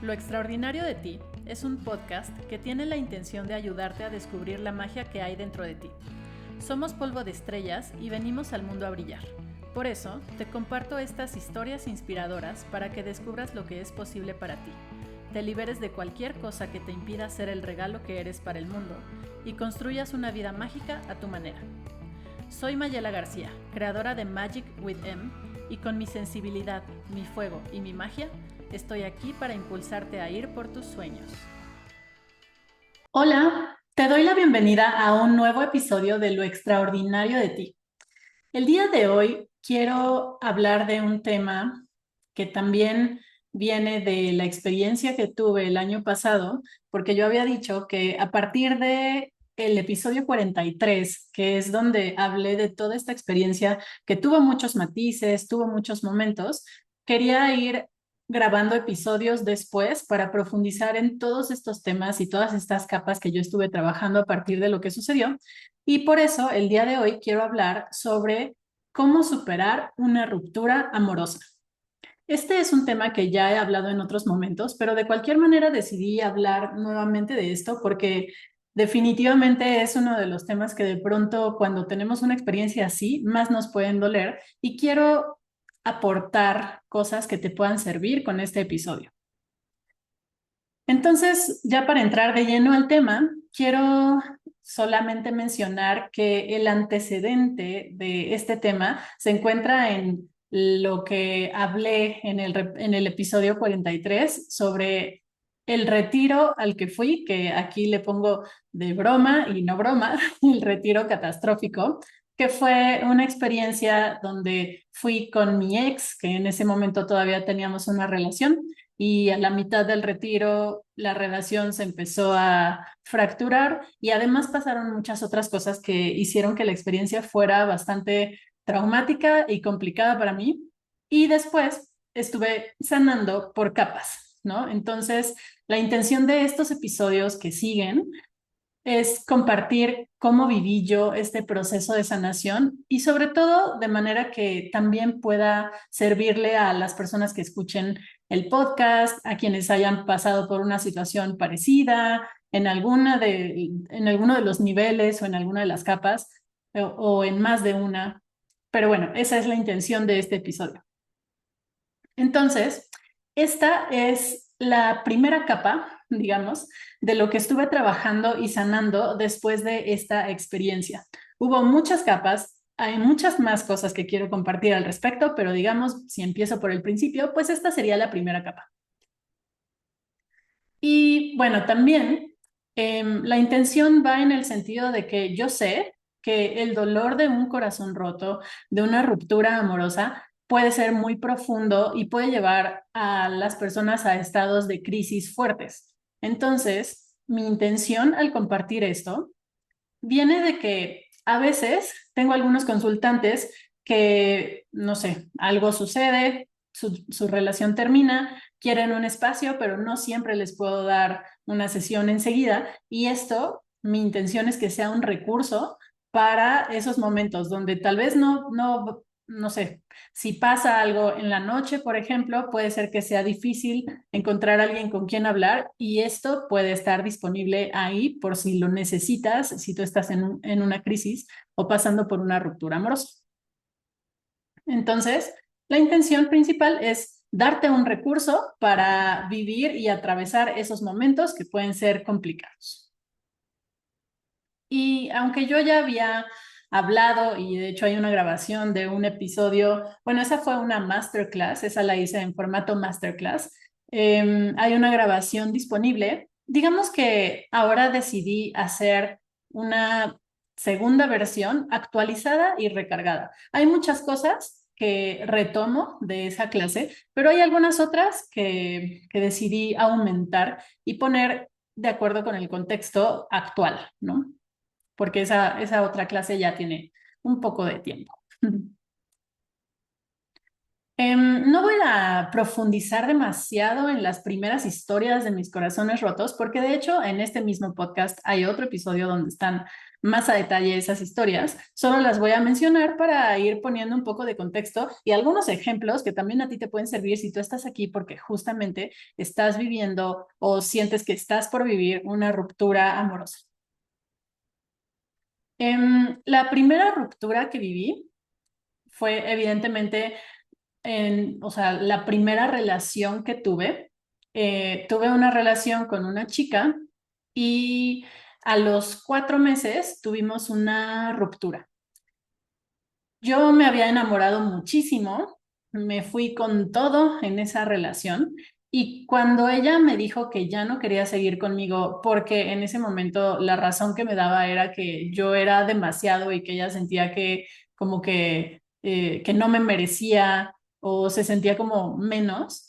Lo extraordinario de ti es un podcast que tiene la intención de ayudarte a descubrir la magia que hay dentro de ti. Somos polvo de estrellas y venimos al mundo a brillar. Por eso, te comparto estas historias inspiradoras para que descubras lo que es posible para ti, te liberes de cualquier cosa que te impida ser el regalo que eres para el mundo y construyas una vida mágica a tu manera. Soy Mayela García, creadora de Magic with M, y con mi sensibilidad, mi fuego y mi magia, estoy aquí para impulsarte a ir por tus sueños. Hola, te doy la bienvenida a un nuevo episodio de Lo extraordinario de ti. El día de hoy quiero hablar de un tema que también viene de la experiencia que tuve el año pasado, porque yo había dicho que a partir de el episodio 43, que es donde hablé de toda esta experiencia que tuvo muchos matices, tuvo muchos momentos, quería ir grabando episodios después para profundizar en todos estos temas y todas estas capas que yo estuve trabajando a partir de lo que sucedió. Y por eso el día de hoy quiero hablar sobre cómo superar una ruptura amorosa. Este es un tema que ya he hablado en otros momentos, pero de cualquier manera decidí hablar nuevamente de esto porque definitivamente es uno de los temas que de pronto cuando tenemos una experiencia así, más nos pueden doler y quiero aportar cosas que te puedan servir con este episodio. Entonces, ya para entrar de lleno al tema, quiero solamente mencionar que el antecedente de este tema se encuentra en lo que hablé en el episodio 43 sobre el retiro al que fui, que aquí le pongo de broma y no broma, el retiro catastrófico, que fue una experiencia donde fui con mi ex, que en ese momento todavía teníamos una relación y a la mitad del retiro la relación se empezó a fracturar y además pasaron muchas otras cosas que hicieron que la experiencia fuera bastante traumática y complicada para mí. Y después estuve sanando por capas, ¿no? Entonces, la intención de estos episodios que siguen es compartir cómo viví yo este proceso de sanación y sobre todo de manera que también pueda servirle a las personas que escuchen el podcast, a quienes hayan pasado por una situación parecida, en alguno de los niveles o en alguna de las capas o en más de una. Pero bueno, esa es la intención de este episodio. Entonces, esta es la primera capa, digamos, de lo que estuve trabajando y sanando después de esta experiencia. Hubo muchas capas, hay muchas más cosas que quiero compartir al respecto, pero digamos, si empiezo por el principio, pues esta sería la primera capa. Y bueno, también la intención va en el sentido de que yo sé que el dolor de un corazón roto, de una ruptura amorosa, puede ser muy profundo y puede llevar a las personas a estados de crisis fuertes. Entonces, mi intención al compartir esto viene de que a veces tengo algunos consultantes que, no sé, algo sucede, su relación termina, quieren un espacio, pero no siempre les puedo dar una sesión enseguida. Y esto, mi intención es que sea un recurso para esos momentos donde tal vez no sé, si pasa algo en la noche, por ejemplo, puede ser que sea difícil encontrar a alguien con quien hablar y esto puede estar disponible ahí por si lo necesitas, si tú estás en una crisis o pasando por una ruptura amorosa. Entonces, la intención principal es darte un recurso para vivir y atravesar esos momentos que pueden ser complicados. Y aunque yo ya había hablado y de hecho hay una grabación de un episodio, bueno, esa fue una masterclass, esa la hice en formato masterclass. Hay una grabación disponible. Digamos que ahora decidí hacer una segunda versión actualizada y recargada. Hay muchas cosas que retomo de esa clase, pero hay algunas otras que decidí aumentar y poner de acuerdo con el contexto actual, ¿no? Porque esa otra clase ya tiene un poco de tiempo. No voy a profundizar demasiado en las primeras historias de mis corazones rotos, porque de hecho en este mismo podcast hay otro episodio donde están más a detalle esas historias, solo las voy a mencionar para ir poniendo un poco de contexto y algunos ejemplos que también a ti te pueden servir si tú estás aquí porque justamente estás viviendo o sientes que estás por vivir una ruptura amorosa. La primera ruptura que viví fue evidentemente o sea, la primera relación que tuve. Tuve una relación con una chica y a los 4 meses tuvimos una ruptura. Yo me había enamorado muchísimo, me fui con todo en esa relación y cuando ella me dijo que ya no quería seguir conmigo porque en ese momento la razón que me daba era que yo era demasiado y que ella sentía que como que no me merecía o se sentía como menos,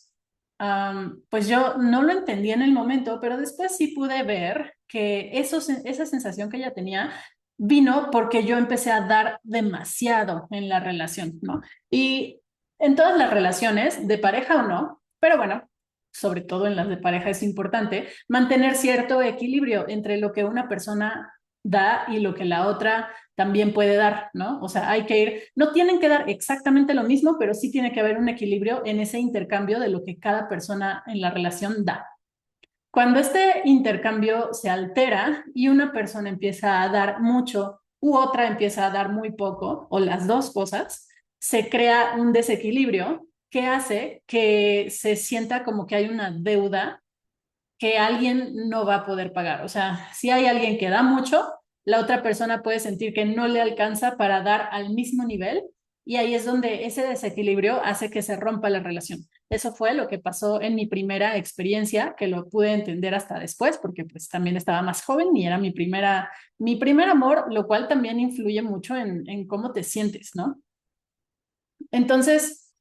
pues yo no lo entendí en el momento, pero después sí pude ver que esa sensación que ella tenía vino porque yo empecé a dar demasiado en la relación, ¿no? Y en todas las relaciones, de pareja o no, pero bueno, sobre todo en las de pareja es importante mantener cierto equilibrio entre lo que una persona da y lo que la otra también puede dar, ¿no? O sea, hay que ir, no tienen que dar exactamente lo mismo, pero sí tiene que haber un equilibrio en ese intercambio de lo que cada persona en la relación da. Cuando este intercambio se altera y una persona empieza a dar mucho u otra empieza a dar muy poco, o las dos cosas, se crea un desequilibrio que hace que se sienta como que hay una deuda que alguien no va a poder pagar. O sea, si hay alguien que da mucho, la otra persona puede sentir que no le alcanza para dar al mismo nivel y ahí es donde ese desequilibrio hace que se rompa la relación. Eso fue lo que pasó en mi primera experiencia, que lo pude entender hasta después, porque pues también estaba más joven y era mi primer amor, lo cual también influye mucho en cómo te sientes, ¿no? Entonces,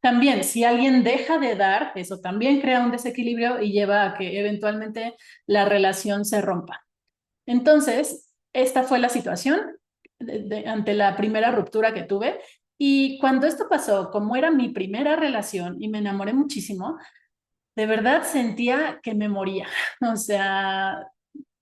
también, si alguien deja de dar, eso también crea un desequilibrio y lleva a que eventualmente la relación se rompa. Entonces, esta fue la situación ante la primera ruptura que tuve. Y cuando esto pasó, como era mi primera relación y me enamoré muchísimo, de verdad sentía que me moría. O sea,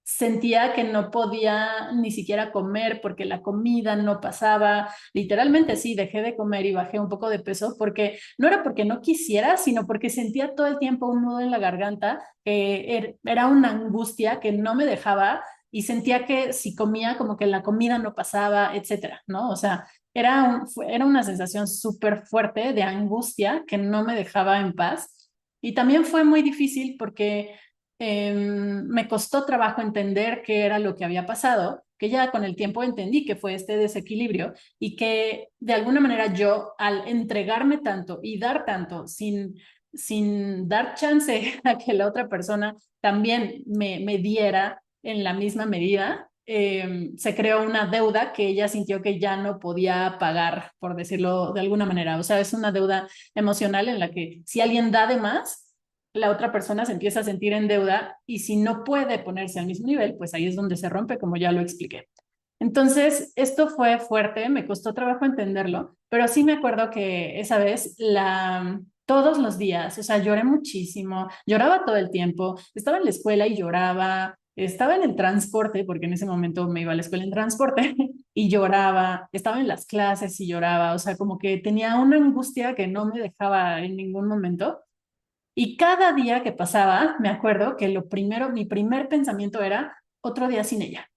sentía que no podía ni siquiera comer porque la comida no pasaba. Literalmente sí, dejé de comer y bajé un poco de peso porque no era porque no quisiera, sino porque sentía todo el tiempo un nudo en la garganta, era una angustia que no me dejaba y sentía que si comía como que la comida no pasaba, etcétera, ¿no? O sea, era una sensación súper fuerte de angustia que no me dejaba en paz. Y también fue muy difícil porque me costó trabajo entender qué era lo que había pasado, que ya con el tiempo entendí que fue este desequilibrio y que de alguna manera yo al entregarme tanto y dar tanto sin dar chance a que la otra persona también me diera en la misma medida, se creó una deuda que ella sintió que ya no podía pagar, por decirlo de alguna manera. O sea, es una deuda emocional en la que si alguien da de más, la otra persona se empieza a sentir en deuda y si no puede ponerse al mismo nivel, pues ahí es donde se rompe, como ya lo expliqué. Entonces, esto fue fuerte, me costó trabajo entenderlo, pero sí me acuerdo que esa vez todos los días, o sea, lloré muchísimo, lloraba todo el tiempo, estaba en la escuela y lloraba, estaba en el transporte, porque en ese momento me iba a la escuela en transporte y lloraba, estaba en las clases y lloraba, o sea, como que tenía una angustia que no me dejaba en ningún momento. Y cada día que pasaba, me acuerdo que mi primer pensamiento era otro día sin ella,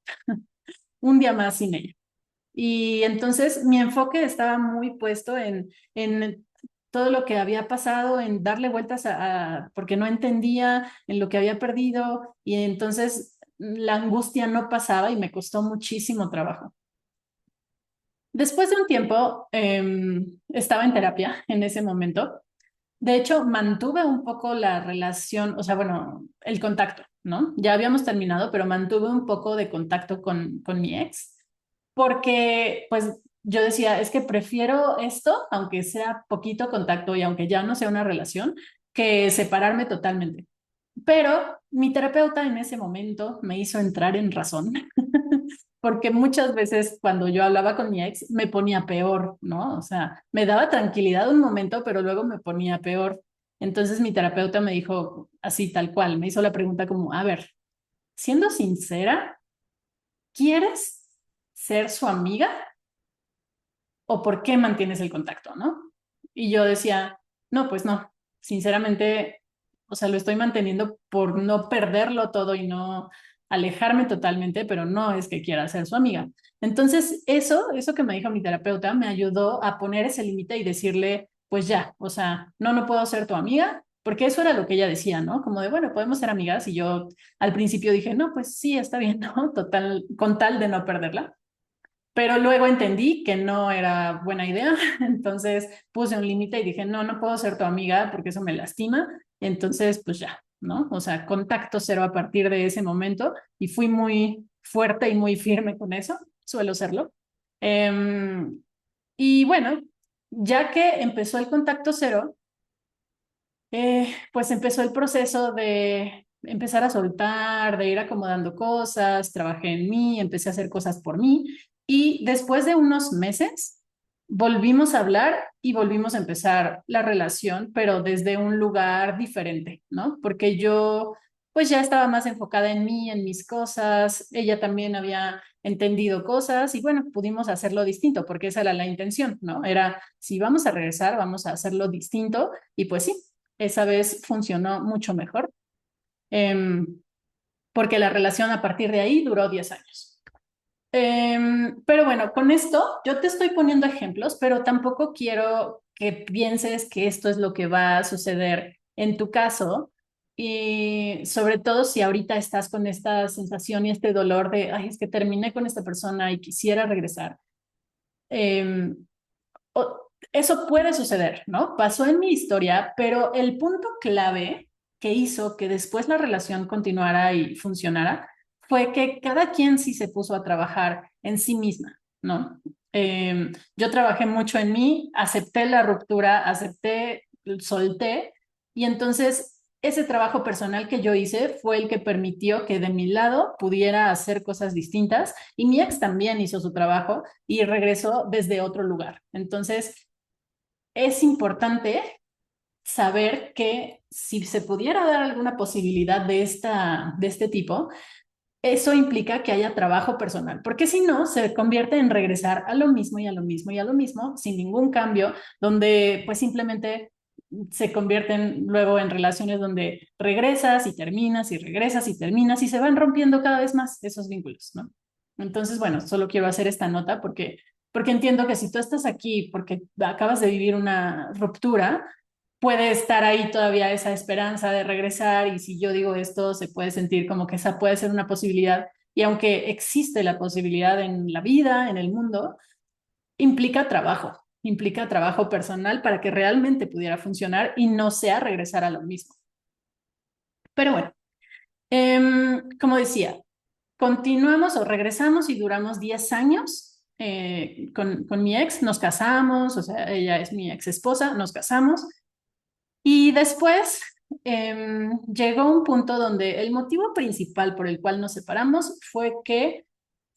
un día más sin ella. Y entonces mi enfoque estaba muy puesto en todo lo que había pasado, en darle vueltas porque no entendía en lo que había perdido y entonces la angustia no pasaba y me costó muchísimo trabajo. Después de un tiempo, estaba en terapia en ese momento. De hecho, mantuve un poco la relación, o sea, bueno, el contacto, ¿no? Ya habíamos terminado, pero mantuve un poco de contacto con mi ex, porque pues yo decía, es que prefiero esto, aunque sea poquito contacto y aunque ya no sea una relación, que separarme totalmente. Pero mi terapeuta en ese momento me hizo entrar en razón, porque muchas veces cuando yo hablaba con mi ex me ponía peor, ¿no? O sea, me daba tranquilidad un momento, pero luego me ponía peor. Entonces mi terapeuta me dijo así tal cual, me hizo la pregunta como, a ver, siendo sincera, ¿quieres ser su amiga o por qué mantienes el contacto, ¿no? Y yo decía, no, pues no, sinceramente, o sea, lo estoy manteniendo por no perderlo todo y no alejarme totalmente, pero no es que quiera ser su amiga. Entonces, eso que me dijo mi terapeuta me ayudó a poner ese límite y decirle, pues ya, o sea, no puedo ser tu amiga, porque eso era lo que ella decía, ¿no? Como de, bueno, podemos ser amigas y yo al principio dije, no, pues sí, está bien, ¿no? Total, con tal de no perderla. Pero luego entendí que no era buena idea, entonces puse un límite y dije, no puedo ser tu amiga porque eso me lastima, entonces pues ya, ¿no? O sea, contacto cero a partir de ese momento y fui muy fuerte y muy firme con eso, suelo serlo. Y bueno, ya que empezó el contacto cero, pues empezó el proceso de empezar a soltar, de ir acomodando cosas, trabajé en mí, empecé a hacer cosas por mí y después de unos meses volvimos a hablar y volvimos a empezar la relación, pero desde un lugar diferente, ¿no? Porque yo pues ya estaba más enfocada en mí, en mis cosas, ella también había entendido cosas y bueno, pudimos hacerlo distinto porque esa era la intención, ¿no? Era, si vamos a regresar, vamos a hacerlo distinto y pues sí, esa vez funcionó mucho mejor, eh, porque la relación a partir de ahí duró 10 años. Pero bueno, con esto yo te estoy poniendo ejemplos, pero tampoco quiero que pienses que esto es lo que va a suceder en tu caso. Y sobre todo si ahorita estás con esta sensación y este dolor de, ay, es que terminé con esta persona y quisiera regresar. Eh, Eso puede suceder, ¿no? Pasó en mi historia, pero el punto clave que hizo que después la relación continuara y funcionara fue que cada quien sí se puso a trabajar en sí misma, ¿no? Yo trabajé mucho en mí, acepté la ruptura, acepté, solté, y entonces ese trabajo personal que yo hice fue el que permitió que de mi lado pudiera hacer cosas distintas y mi ex también hizo su trabajo y regresó desde otro lugar. Entonces, es importante saber que si se pudiera dar alguna posibilidad de este tipo, eso implica que haya trabajo personal, porque si no, se convierte en regresar a lo mismo y a lo mismo y a lo mismo, sin ningún cambio, donde pues simplemente se convierten luego en relaciones donde regresas y terminas y regresas y terminas y se van rompiendo cada vez más esos vínculos, ¿no? Entonces, bueno, solo quiero hacer esta nota porque entiendo que si tú estás aquí porque acabas de vivir una ruptura, puede estar ahí todavía esa esperanza de regresar y si yo digo esto, se puede sentir como que esa puede ser una posibilidad y aunque existe la posibilidad en la vida, en el mundo, implica trabajo personal para que realmente pudiera funcionar y no sea regresar a lo mismo. Pero bueno, como decía, continuamos o regresamos y duramos 10 años con mi ex, nos casamos, o sea, ella es mi ex esposa, nos casamos. Y después llegó un punto donde el motivo principal por el cual nos separamos fue que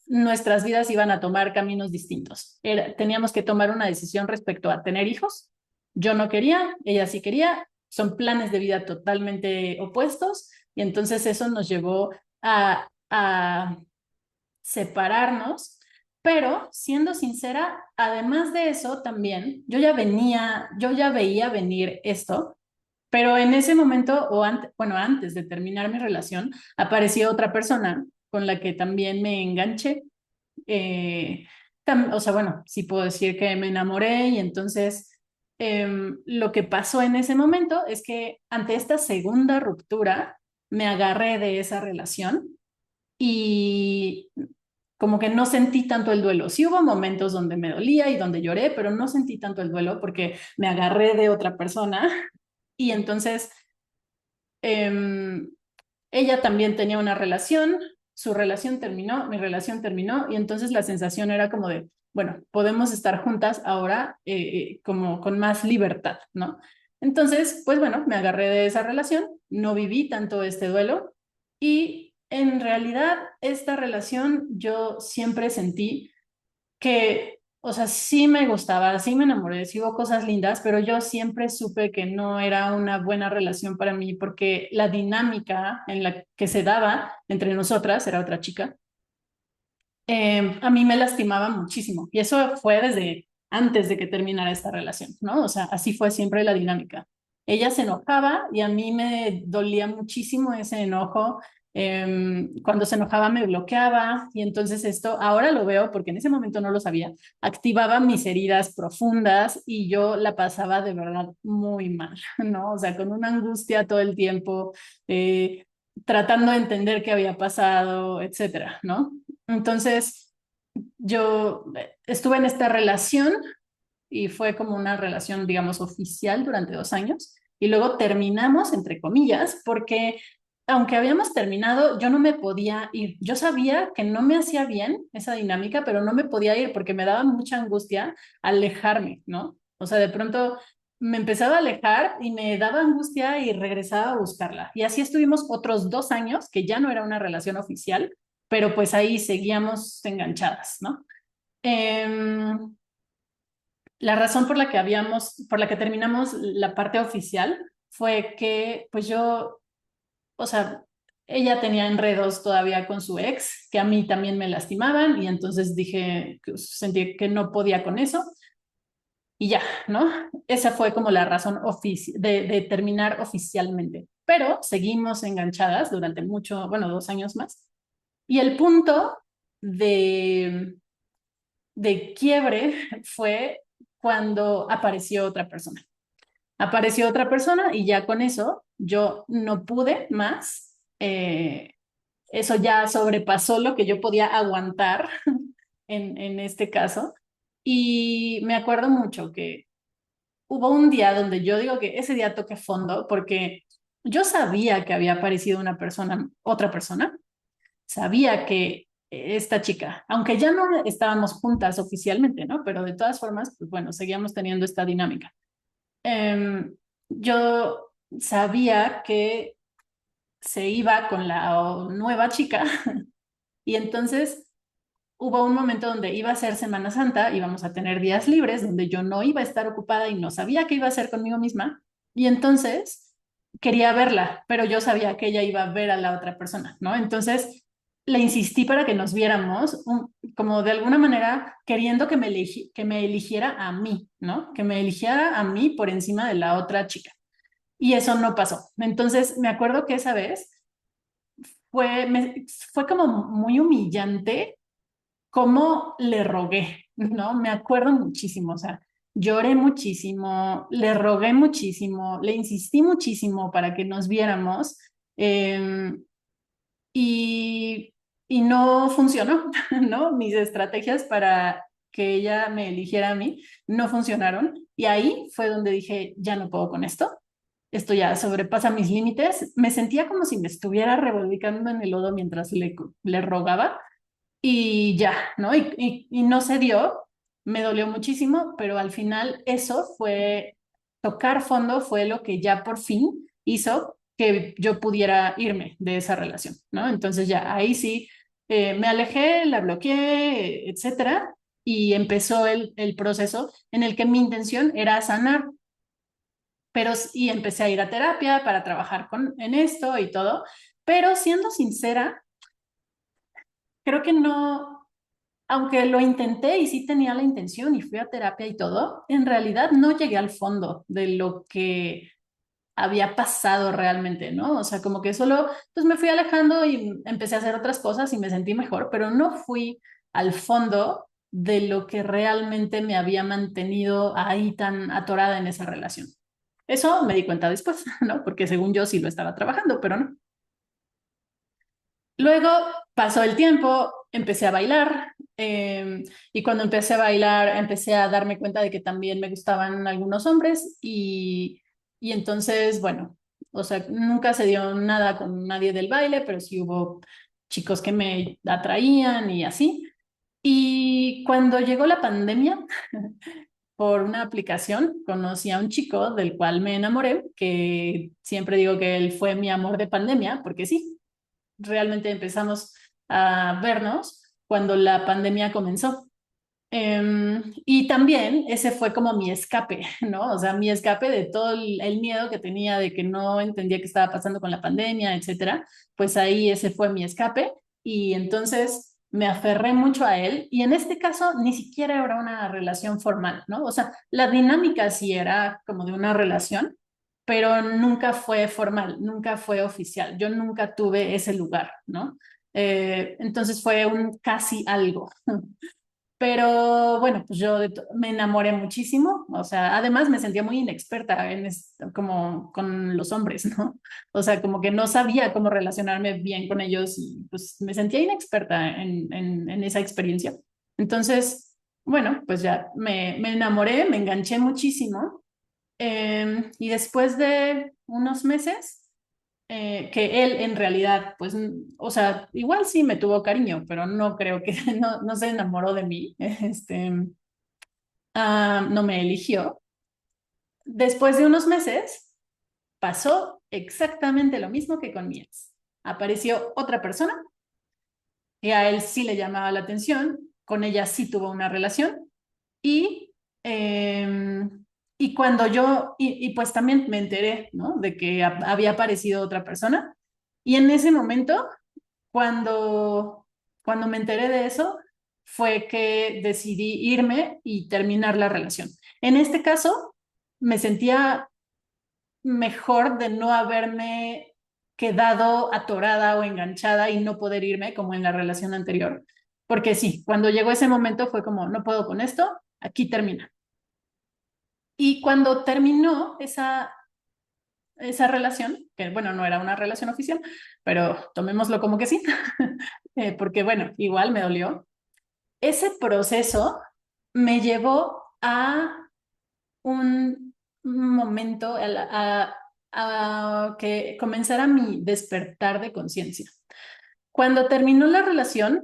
nuestras vidas iban a tomar caminos distintos. Teníamos que tomar una decisión respecto a tener hijos. Yo no quería, ella sí quería. Son planes de vida totalmente opuestos y entonces eso nos llevó a separarnos. Pero siendo sincera, además de eso también, yo ya veía venir esto, pero en ese momento, bueno, antes de terminar mi relación, apareció otra persona con la que también me enganché. Eh, o sea, bueno, sí puedo decir que me enamoré y entonces lo que pasó en ese momento es que ante esta segunda ruptura me agarré de esa relación y como que no sentí tanto el duelo. Sí hubo momentos donde me dolía y donde lloré, pero no sentí tanto el duelo porque me agarré de otra persona y entonces eh, ella también tenía una relación, su relación terminó, mi relación terminó, y entonces la sensación era como de, bueno, podemos estar juntas ahora como con más libertad, ¿no? Entonces, pues bueno, me agarré de esa relación, no viví tanto este duelo y en realidad esta relación yo siempre sentí que, o sea, sí me gustaba, sí me enamoré, sí hubo cosas lindas, pero yo siempre supe que no era una buena relación para mí porque la dinámica en la que se daba entre nosotras, era otra chica, a mí me lastimaba muchísimo. Y eso fue desde antes de que terminara esta relación, ¿no? O sea, así fue siempre la dinámica. Ella se enojaba y a mí me dolía muchísimo ese enojo. Cuando se enojaba me bloqueaba y entonces esto, ahora lo veo porque en ese momento no lo sabía, activaba mis heridas profundas y yo la pasaba de verdad muy mal, ¿no? O sea, con una angustia todo el tiempo, tratando de entender qué había pasado, etcétera, ¿no? Entonces, yo estuve en esta relación y fue como una relación, digamos, oficial durante 2 años. Y luego terminamos, entre comillas, porque aunque habíamos terminado, yo no me podía ir. Yo sabía que no me hacía bien esa dinámica, pero no me podía ir porque me daba mucha angustia alejarme, ¿no? O sea, de pronto me empezaba a alejar y me daba angustia y regresaba a buscarla. Y así estuvimos otros 2 años, que ya no era una relación oficial, pero pues ahí seguíamos enganchadas, ¿no? Em, la razón por la que terminamos la parte oficial fue que, pues yo, o sea, ella tenía enredos todavía con su ex, que a mí también me lastimaban, y entonces dije, sentí que no podía con eso, y ya, ¿no? Esa fue como la razón de terminar oficialmente. Pero seguimos enganchadas durante mucho, bueno, 2 años más. Y el punto de quiebre fue cuando apareció otra persona. Apareció otra persona y ya con eso yo no pude más. Eso ya sobrepasó lo que yo podía aguantar en este caso. Y me acuerdo mucho que hubo un día donde yo digo que ese día toqué fondo porque yo sabía que había aparecido una persona, otra persona, sabía que esta chica, aunque ya no estábamos juntas oficialmente, ¿no? Pero de todas formas, pues bueno, seguíamos teniendo esta dinámica. Yo sabía que se iba con la nueva chica y entonces hubo un momento donde iba a ser Semana Santa, íbamos a tener días libres, donde yo no iba a estar ocupada y no sabía qué iba a hacer conmigo misma. Y entonces quería verla, pero yo sabía que ella iba a ver a la otra persona, ¿no? Entonces le insistí para que nos viéramos, como de alguna manera queriendo que me eligiera a mí, ¿no? Que me eligiera a mí por encima de la otra chica. Y eso no pasó. Entonces me acuerdo que esa vez fue como muy humillante cómo le rogué, ¿no? Me acuerdo muchísimo, o sea, lloré muchísimo, le rogué muchísimo, le insistí muchísimo para que nos viéramos, eh, y, y no funcionó, ¿no? Mis estrategias para que ella me eligiera a mí no funcionaron y ahí fue donde dije, ya no puedo con esto ya sobrepasa mis límites. Me sentía como si me estuviera revolcando en el lodo mientras le rogaba y ya, ¿no? Y no se dio, me dolió muchísimo, pero al final eso fue, tocar fondo fue lo que ya por fin hizo que yo pudiera irme de esa relación, ¿no? Entonces ya ahí sí, me alejé, la bloqueé, etcétera, y empezó el proceso en el que mi intención era sanar, pero y empecé a ir a terapia para trabajar en esto y todo, pero siendo sincera, creo que no, aunque lo intenté y sí tenía la intención y fui a terapia y todo, en realidad no llegué al fondo de lo que había pasado realmente, ¿no? O sea, como que solo, pues me fui alejando y empecé a hacer otras cosas y me sentí mejor, pero no fui al fondo de lo que realmente me había mantenido ahí tan atorada en esa relación. Eso me di cuenta después, ¿no? Porque según yo sí lo estaba trabajando, pero no. Luego pasó el tiempo, empecé a bailar, y cuando empecé a bailar empecé a darme cuenta de que también me gustaban algunos hombres y entonces, bueno, o sea, nunca se dio nada con nadie del baile, pero sí hubo chicos que me atraían y así. Y cuando llegó la pandemia, por una aplicación, conocí a un chico del cual me enamoré, que siempre digo que él fue mi amor de pandemia, porque sí, realmente empezamos a vernos cuando la pandemia comenzó. Y también ese fue como mi escape, ¿no? O sea, mi escape de todo el miedo que tenía de que no entendía qué estaba pasando con la pandemia, etcétera. Pues ahí ese fue mi escape. Y entonces me aferré mucho a él y en este caso ni siquiera era una relación formal, ¿no? O sea, la dinámica sí era como de una relación, pero nunca fue formal, nunca fue oficial. Yo nunca tuve ese lugar, ¿no? Entonces fue un casi algo. Pero bueno, pues yo me enamoré muchísimo, o sea, además me sentía muy inexperta en como con los hombres, ¿no? O sea, como que no sabía cómo relacionarme bien con ellos y pues me sentía inexperta en esa experiencia. Entonces, bueno, pues ya me enamoré, me enganché muchísimo y después de unos meses que él en realidad, pues, o sea, igual sí me tuvo cariño, pero no creo que, no se enamoró de mí, no me eligió. Después de unos meses, pasó exactamente lo mismo que con mi ex. Apareció otra persona y a él sí le llamaba la atención, con ella sí tuvo una relación y, eh, y cuando y pues también me enteré, ¿no? De que había aparecido otra persona y en ese momento cuando, cuando me enteré de eso, fue que decidí irme y terminar la relación. En este caso, me sentía mejor de no haberme quedado atorada o enganchada y no poder irme como en la relación anterior. Porque sí, cuando llegó ese momento fue como, no puedo con esto, aquí termina. Y cuando terminó esa relación, que bueno, no era una relación oficial, pero tomémoslo como que sí, porque bueno, igual me dolió. Ese proceso me llevó a un momento a que comenzara mi despertar de conciencia. Cuando terminó la relación,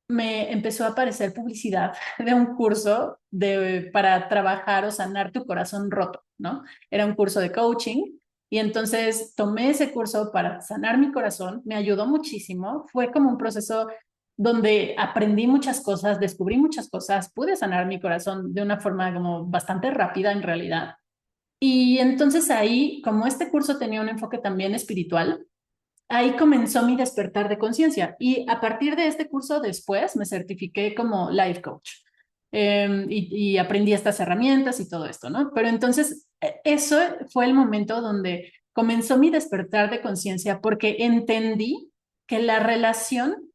me empezó a aparecer publicidad de un curso para trabajar o sanar tu corazón roto, ¿no? Era un curso de coaching y entonces tomé ese curso para sanar mi corazón, me ayudó muchísimo, fue como un proceso donde aprendí muchas cosas, descubrí muchas cosas, pude sanar mi corazón de una forma como bastante rápida en realidad. Y entonces ahí, como este curso tenía un enfoque también espiritual, ahí comenzó mi despertar de conciencia y a partir de este curso después me certifiqué como life coach y aprendí estas herramientas y todo esto, ¿no? Pero entonces eso fue el momento donde comenzó mi despertar de conciencia porque entendí que la relación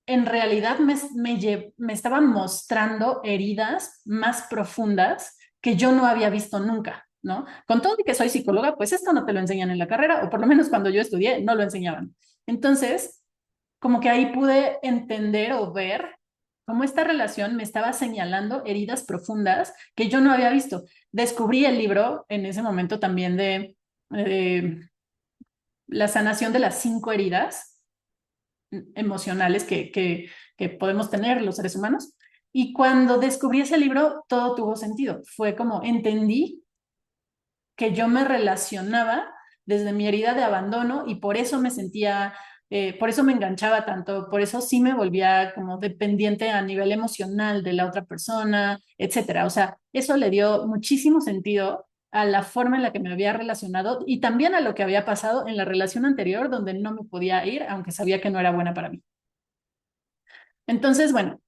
en realidad me estaba mostrando heridas más profundas que yo no había visto nunca, ¿no? Con todo y que soy psicóloga, pues esto no te lo enseñan en la carrera, o por lo menos cuando yo estudié no lo enseñaban. Entonces, como que ahí pude entender o ver cómo esta relación me estaba señalando heridas profundas que yo no había visto. Descubrí el libro en ese momento también de La sanación de las 5 heridas emocionales que podemos tener los seres humanos. Y cuando descubrí ese libro, todo tuvo sentido. Fue como entendí que yo me relacionaba desde mi herida de abandono y por eso me sentía, por eso me enganchaba tanto, por eso sí me volvía como dependiente a nivel emocional de la otra persona, etcétera. O sea, eso le dio muchísimo sentido a la forma en la que me había relacionado y también a lo que había pasado en la relación anterior donde no me podía ir, aunque sabía que no era buena para mí. Entonces, bueno,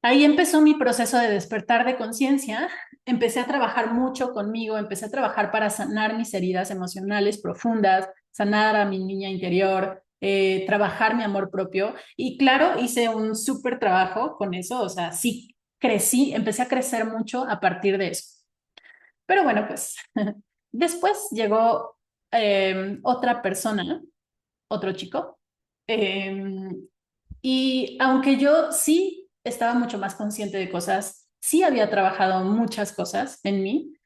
ahí empezó mi proceso de despertar de conciencia. Empecé a trabajar mucho conmigo, empecé a trabajar para sanar mis heridas emocionales profundas, sanar a mi niña interior, trabajar mi amor propio. Y claro, hice un súper trabajo con eso, o sea, sí crecí, empecé a crecer mucho a partir de eso. Pero bueno, pues después llegó otra persona, otro chico, eh, y aunque yo sí estaba mucho más consciente de cosas, sí había trabajado muchas cosas en mí,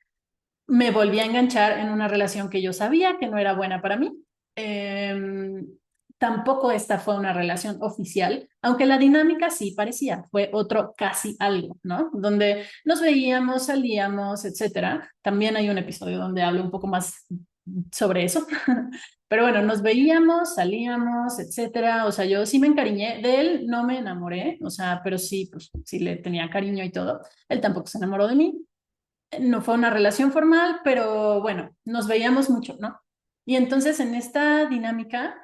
me volví a enganchar en una relación que yo sabía que no era buena para mí. Eh, Tampoco esta fue una relación oficial, aunque la dinámica sí parecía, fue otro casi algo, ¿no? Donde nos veíamos, salíamos, etcétera. También hay un episodio donde hablo un poco más sobre eso. Pero bueno, nos veíamos, salíamos, etcétera. O sea, yo sí me encariñé de él, no me enamoré, o sea, pero sí, pues sí le tenía cariño y todo. Él tampoco se enamoró de mí. No fue una relación formal, pero bueno, nos veíamos mucho, ¿no? Y entonces en esta dinámica,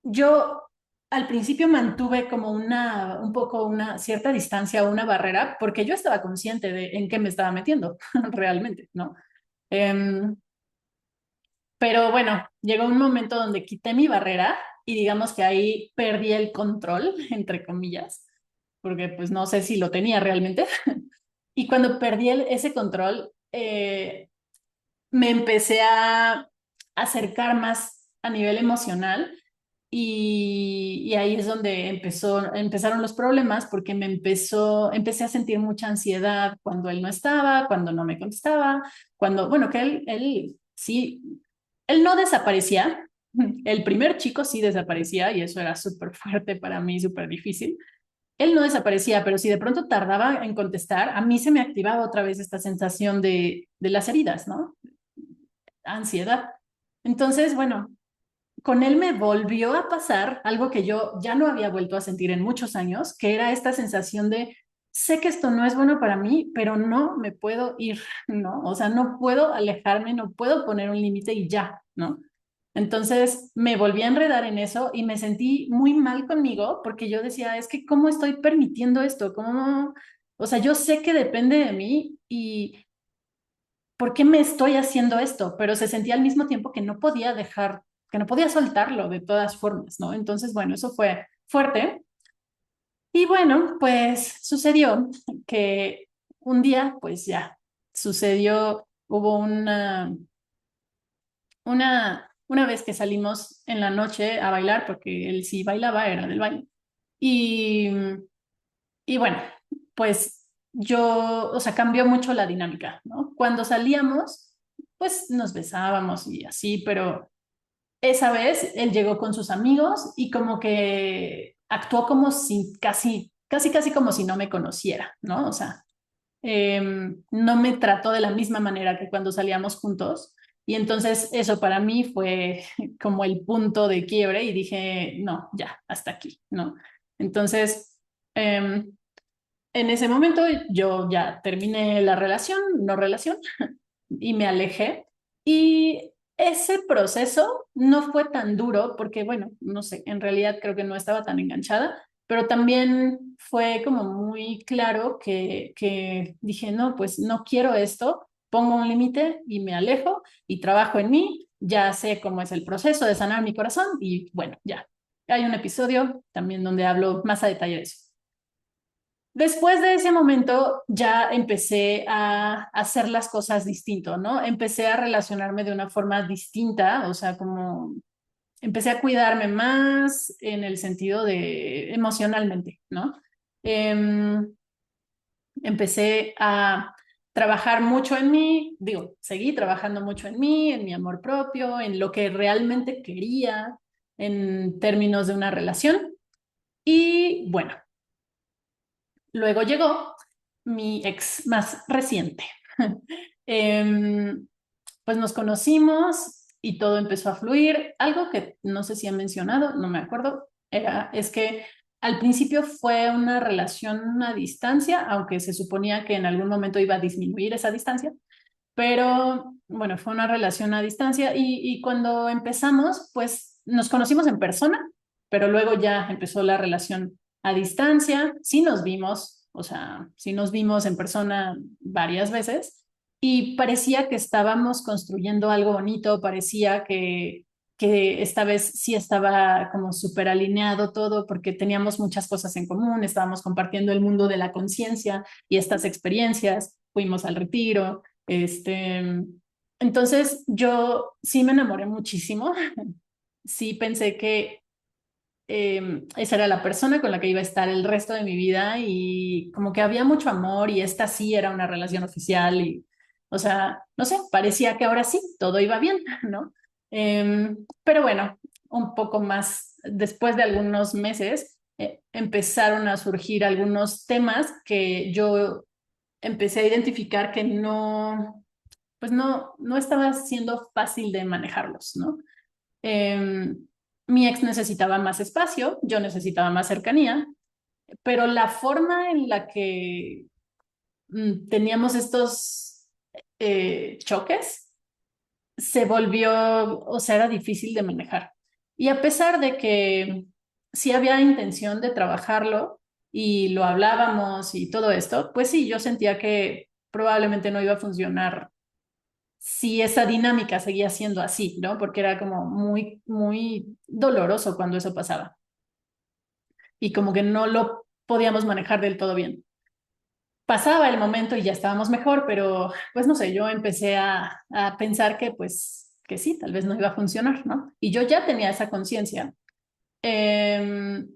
yo al principio mantuve como un poco una cierta distancia o una barrera, porque yo estaba consciente de en qué me estaba metiendo realmente, ¿no? Em, pero bueno, llegó un momento donde quité mi barrera y digamos que ahí perdí el control, entre comillas, porque pues no sé si lo tenía realmente. Y cuando perdí ese control, me empecé a acercar más a nivel emocional y ahí es donde empezaron los problemas porque empecé a sentir mucha ansiedad cuando él no estaba, cuando no me contestaba, bueno, que él sí, él no desaparecía. El primer chico sí desaparecía y eso era súper fuerte para mí, súper difícil. Él no desaparecía, pero si de pronto tardaba en contestar, a mí se me activaba otra vez esta sensación de las heridas, ¿no? Ansiedad. Entonces, bueno, con él me volvió a pasar algo que yo ya no había vuelto a sentir en muchos años, que era esta sensación de, sé que esto no es bueno para mí, pero no me puedo ir, ¿no? O sea, no puedo alejarme, no puedo poner un límite y ya, ¿no? Entonces me volví a enredar en eso y me sentí muy mal conmigo porque yo decía, es que ¿cómo estoy permitiendo esto? ¿Cómo? O sea, yo sé que depende de mí y ¿por qué me estoy haciendo esto? Pero se sentía al mismo tiempo que no podía dejar, que no podía soltarlo de todas formas, ¿no? Entonces, bueno, eso fue fuerte. Y bueno, pues sucedió que un día, pues ya, sucedió, hubo una vez que salimos en la noche a bailar, porque él sí bailaba, era del baile. Y, y bueno, pues yo, o sea, cambió mucho la dinámica, ¿no? Cuando salíamos, pues nos besábamos y así, pero esa vez él llegó con sus amigos y como que actuó como si casi como si no me conociera, ¿no? O sea, no me trató de la misma manera que cuando salíamos juntos. Y entonces eso para mí fue como el punto de quiebre y dije, no, ya, hasta aquí, ¿no? Entonces, en ese momento yo ya terminé la relación, no relación, y me alejé. Y ese proceso no fue tan duro porque, bueno, no sé, en realidad creo que no estaba tan enganchada, pero también fue como muy claro que dije, no, pues no quiero esto, pongo un límite y me alejo y trabajo en mí, ya sé cómo es el proceso de sanar mi corazón y bueno, ya. Hay un episodio también donde hablo más a detalle de eso. Después de ese momento ya empecé a hacer las cosas distinto, ¿no? Empecé a relacionarme de una forma distinta, o sea, como empecé a cuidarme más en el sentido de emocionalmente, ¿no? Em, Empecé a trabajar mucho en mí, digo, seguí trabajando mucho en mi amor propio, en lo que realmente quería en términos de una relación. Y bueno, luego llegó mi ex más reciente. Em, pues nos conocimos y todo empezó a fluir. Algo que no sé si han mencionado, no me acuerdo, es que al principio fue una relación a distancia, aunque se suponía que en algún momento iba a disminuir esa distancia, pero bueno, fue una relación a distancia y cuando empezamos, pues nos conocimos en persona, pero luego ya empezó la relación a distancia, sí nos vimos, o sea, sí nos vimos en persona varias veces y parecía que estábamos construyendo algo bonito, parecía que esta vez sí estaba como súper alineado todo porque teníamos muchas cosas en común, estábamos compartiendo el mundo de la conciencia y estas experiencias, fuimos al retiro, entonces yo sí me enamoré muchísimo, sí pensé que esa era la persona con la que iba a estar el resto de mi vida y como que había mucho amor y esta sí era una relación oficial y, o sea, no sé, parecía que ahora sí, todo iba bien, ¿no? Pero bueno, un poco más, después de algunos meses, empezaron a surgir algunos temas que yo empecé a identificar que no, pues no estaba siendo fácil de manejarlos, ¿no? Eh, Mi ex necesitaba más espacio, yo necesitaba más cercanía, pero la forma en la que teníamos estos choques se volvió, o sea, era difícil de manejar. Y a pesar de que sí había intención de trabajarlo y lo hablábamos y todo esto, pues sí, yo sentía que probablemente no iba a funcionar si esa dinámica seguía siendo así, ¿no? Porque era como muy, muy doloroso cuando eso pasaba y como que no lo podíamos manejar del todo bien. Pasaba el momento y ya estábamos mejor, pero pues no sé, yo empecé a pensar que pues que sí, tal vez no iba a funcionar, ¿no? Y yo ya tenía esa conciencia. Em,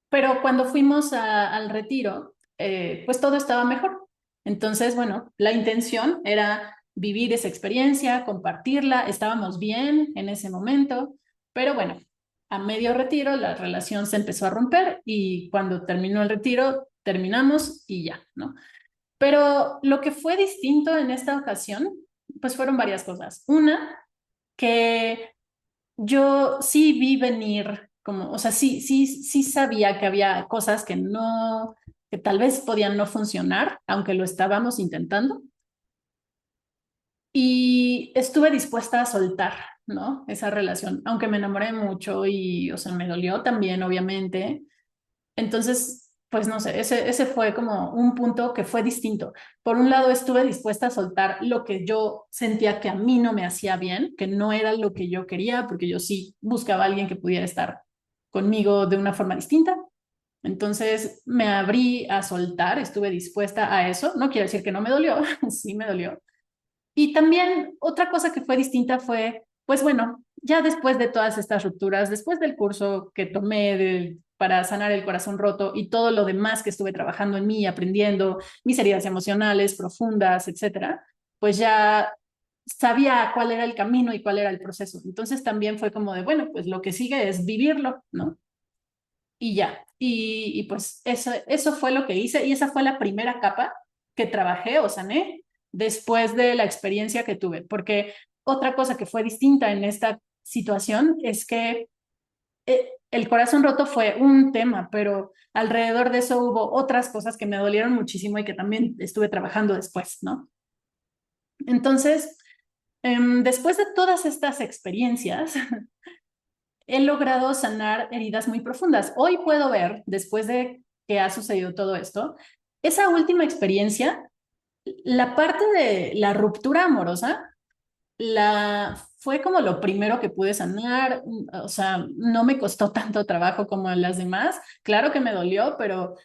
pero cuando fuimos al retiro, pues todo estaba mejor. Entonces, bueno, la intención era vivir esa experiencia, compartirla, estábamos bien en ese momento, pero bueno, a medio retiro la relación se empezó a romper y cuando terminó el retiro, terminamos y ya, ¿no? Pero lo que fue distinto en esta ocasión, pues fueron varias cosas. Una, que yo sí vi venir, como, o sea, sí sabía que había cosas que no, que tal vez podían no funcionar, aunque lo estábamos intentando. Y estuve dispuesta a soltar, ¿no? Esa relación, aunque me enamoré mucho y, o sea, me dolió también, obviamente. Entonces, pues no sé, ese fue como un punto que fue distinto. Por un lado, estuve dispuesta a soltar lo que yo sentía que a mí no me hacía bien, que no era lo que yo quería, porque yo sí buscaba a alguien que pudiera estar conmigo de una forma distinta. Entonces me abrí a soltar, estuve dispuesta a eso. No quiero decir que no me dolió, sí me dolió, y también otra cosa que fue distinta fue, pues bueno, ya después de todas estas rupturas, después del curso que tomé para sanar el corazón roto y todo lo demás que estuve trabajando en mí, aprendiendo mis heridas emocionales profundas, etcétera, pues ya sabía cuál era el camino y cuál era el proceso. Entonces también fue como de, bueno, pues lo que sigue es vivirlo, ¿no? Y ya. Y pues eso fue lo que hice y esa fue la primera capa que trabajé o sané después de la experiencia que tuve. Porque otra cosa que fue distinta en esta situación es que el corazón roto fue un tema, pero alrededor de eso hubo otras cosas que me dolieron muchísimo y que también estuve trabajando después, ¿no? Entonces, después de todas estas experiencias, he logrado sanar heridas muy profundas. Hoy puedo ver, después de que ha sucedido todo esto, esa última experiencia, la parte de la ruptura amorosa, fue como lo primero que pude sanar, o sea, no me costó tanto trabajo como las demás. Claro que me dolió, pero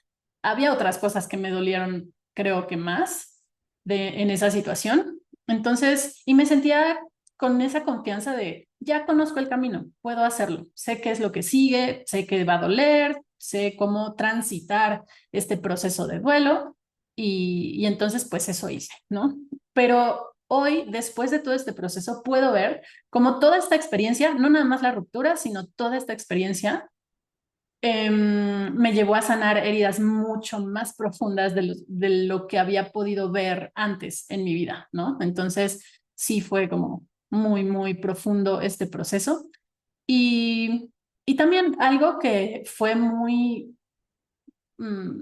había otras cosas que me dolieron, creo que más en esa situación. Entonces, y me sentía con esa confianza de, ya conozco el camino, puedo hacerlo, sé qué es lo que sigue, sé que va a doler, sé cómo transitar este proceso de duelo y entonces pues eso hice, ¿no? Pero hoy, después de todo este proceso, puedo ver cómo toda esta experiencia, no nada más la ruptura, sino toda esta experiencia me llevó a sanar heridas mucho más profundas de lo que había podido ver antes en mi vida, ¿no? Entonces, sí fue como muy, muy profundo este proceso. Y, y también algo que fue muy,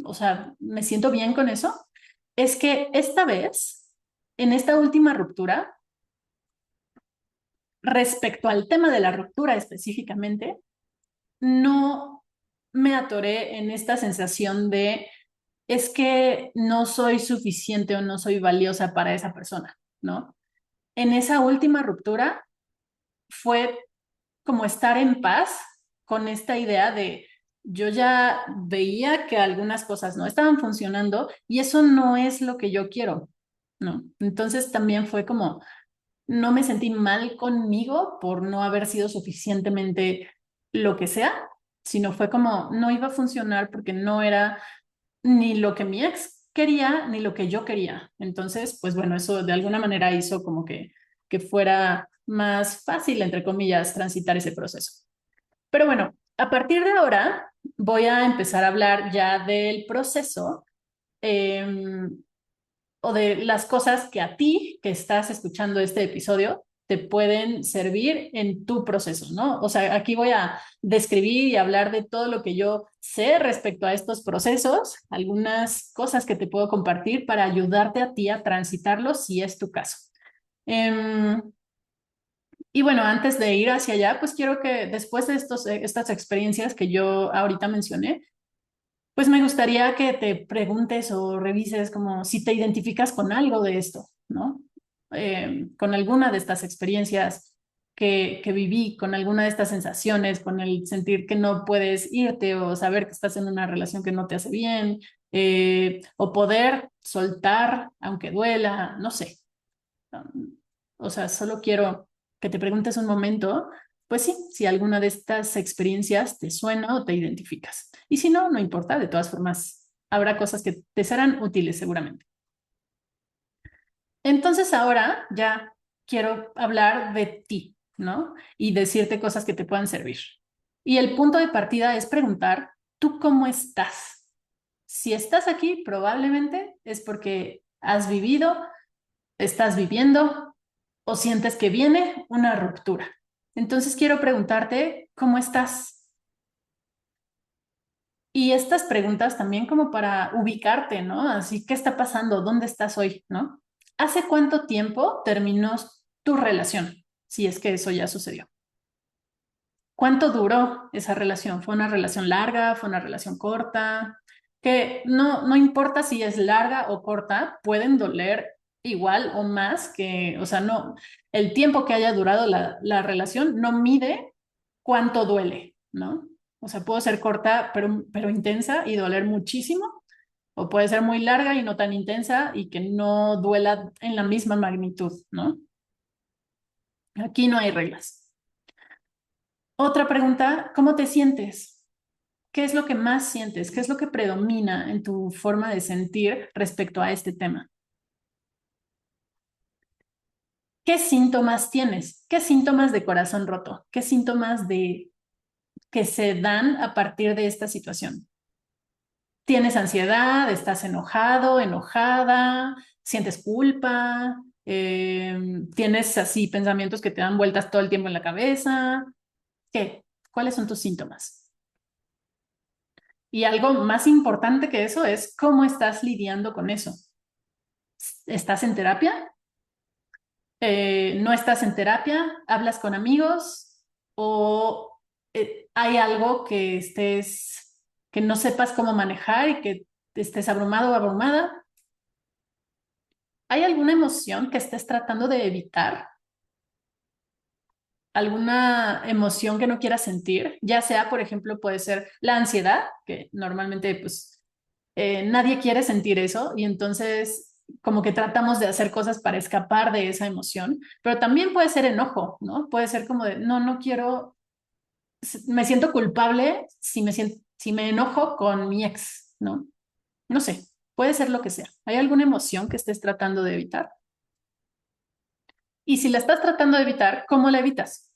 o sea, me siento bien con eso, es que esta vez, en esta última ruptura, respecto al tema de la ruptura específicamente, no me atoré en esta sensación de es que no soy suficiente o no soy valiosa para esa persona, ¿no? En esa última ruptura fue como estar en paz con esta idea de yo ya veía que algunas cosas no estaban funcionando y eso no es lo que yo quiero, ¿no? Entonces también fue como no me sentí mal conmigo por no haber sido suficientemente lo que sea, sino fue como no iba a funcionar porque no era ni lo que mi ex quería ni lo que yo quería. Entonces, pues bueno, eso de alguna manera hizo como que fuera más fácil, entre comillas, transitar ese proceso. Pero bueno, a partir de ahora voy a empezar a hablar ya del proceso. eh, o de las cosas que a ti, que estás escuchando este episodio, te pueden servir en tu proceso, ¿no? O sea, aquí voy a describir y hablar de todo lo que yo sé respecto a estos procesos, algunas cosas que te puedo compartir para ayudarte a ti a transitarlos si es tu caso. Eh, Y bueno, antes de ir hacia allá, pues quiero que después de estas experiencias que yo ahorita mencioné, pues me gustaría que te preguntes o revises como si te identificas con algo de esto, ¿no? Con alguna de estas experiencias que viví, con alguna de estas sensaciones, con el sentir que no puedes irte o saber que estás en una relación que no te hace bien, o poder soltar aunque duela, no sé. O sea, solo quiero que te preguntes un momento, pues sí, si alguna de estas experiencias te suena o te identificas. Y si no, no importa, de todas formas, habrá cosas que te serán útiles seguramente. Entonces ahora ya quiero hablar de ti, ¿no? Y decirte cosas que te puedan servir. Y el punto de partida es preguntar, ¿tú cómo estás? Si estás aquí, probablemente es porque has vivido, estás viviendo o sientes que viene una ruptura. Entonces quiero preguntarte, ¿cómo estás? Y estas preguntas también como para ubicarte, ¿no? Así, ¿qué está pasando? ¿Dónde estás hoy? ¿No? ¿Hace cuánto tiempo terminó tu relación? Si es que eso ya sucedió. ¿Cuánto duró esa relación? ¿Fue una relación larga? ¿Fue una relación corta? Que no importa si es larga o corta, pueden doler igual o más que, o sea, no, el tiempo que haya durado la relación no mide cuánto duele, ¿no? O sea, puede ser corta pero intensa y doler muchísimo, o puede ser muy larga y no tan intensa y que no duela en la misma magnitud, ¿no? Aquí no hay reglas. Otra pregunta, ¿cómo te sientes? ¿Qué es lo que más sientes? ¿Qué es lo que predomina en tu forma de sentir respecto a este tema? ¿Qué síntomas tienes? ¿Qué síntomas de corazón roto? ¿Qué síntomas de que se dan a partir de esta situación? ¿Tienes ansiedad? ¿Estás enojado, enojada? ¿Sientes culpa? ¿Tienes así pensamientos que te dan vueltas todo el tiempo en la cabeza? ¿Qué? ¿Cuáles son tus síntomas? Y algo más importante que eso es cómo estás lidiando con eso. ¿Estás en terapia? ¿No estás en terapia? ¿Hablas con amigos? ¿O hay algo que que no sepas cómo manejar y que estés abrumado o abrumada? ¿Hay alguna emoción que estés tratando de evitar? ¿Alguna emoción que no quieras sentir? Ya sea, por ejemplo, puede ser la ansiedad, que normalmente pues nadie quiere sentir eso y entonces como que tratamos de hacer cosas para escapar de esa emoción, pero también puede ser enojo, ¿no? Puede ser como de, no quiero, me siento culpable si me enojo con mi ex, ¿no? No sé, puede ser lo que sea. ¿Hay alguna emoción que estés tratando de evitar? Y si la estás tratando de evitar, ¿cómo la evitas?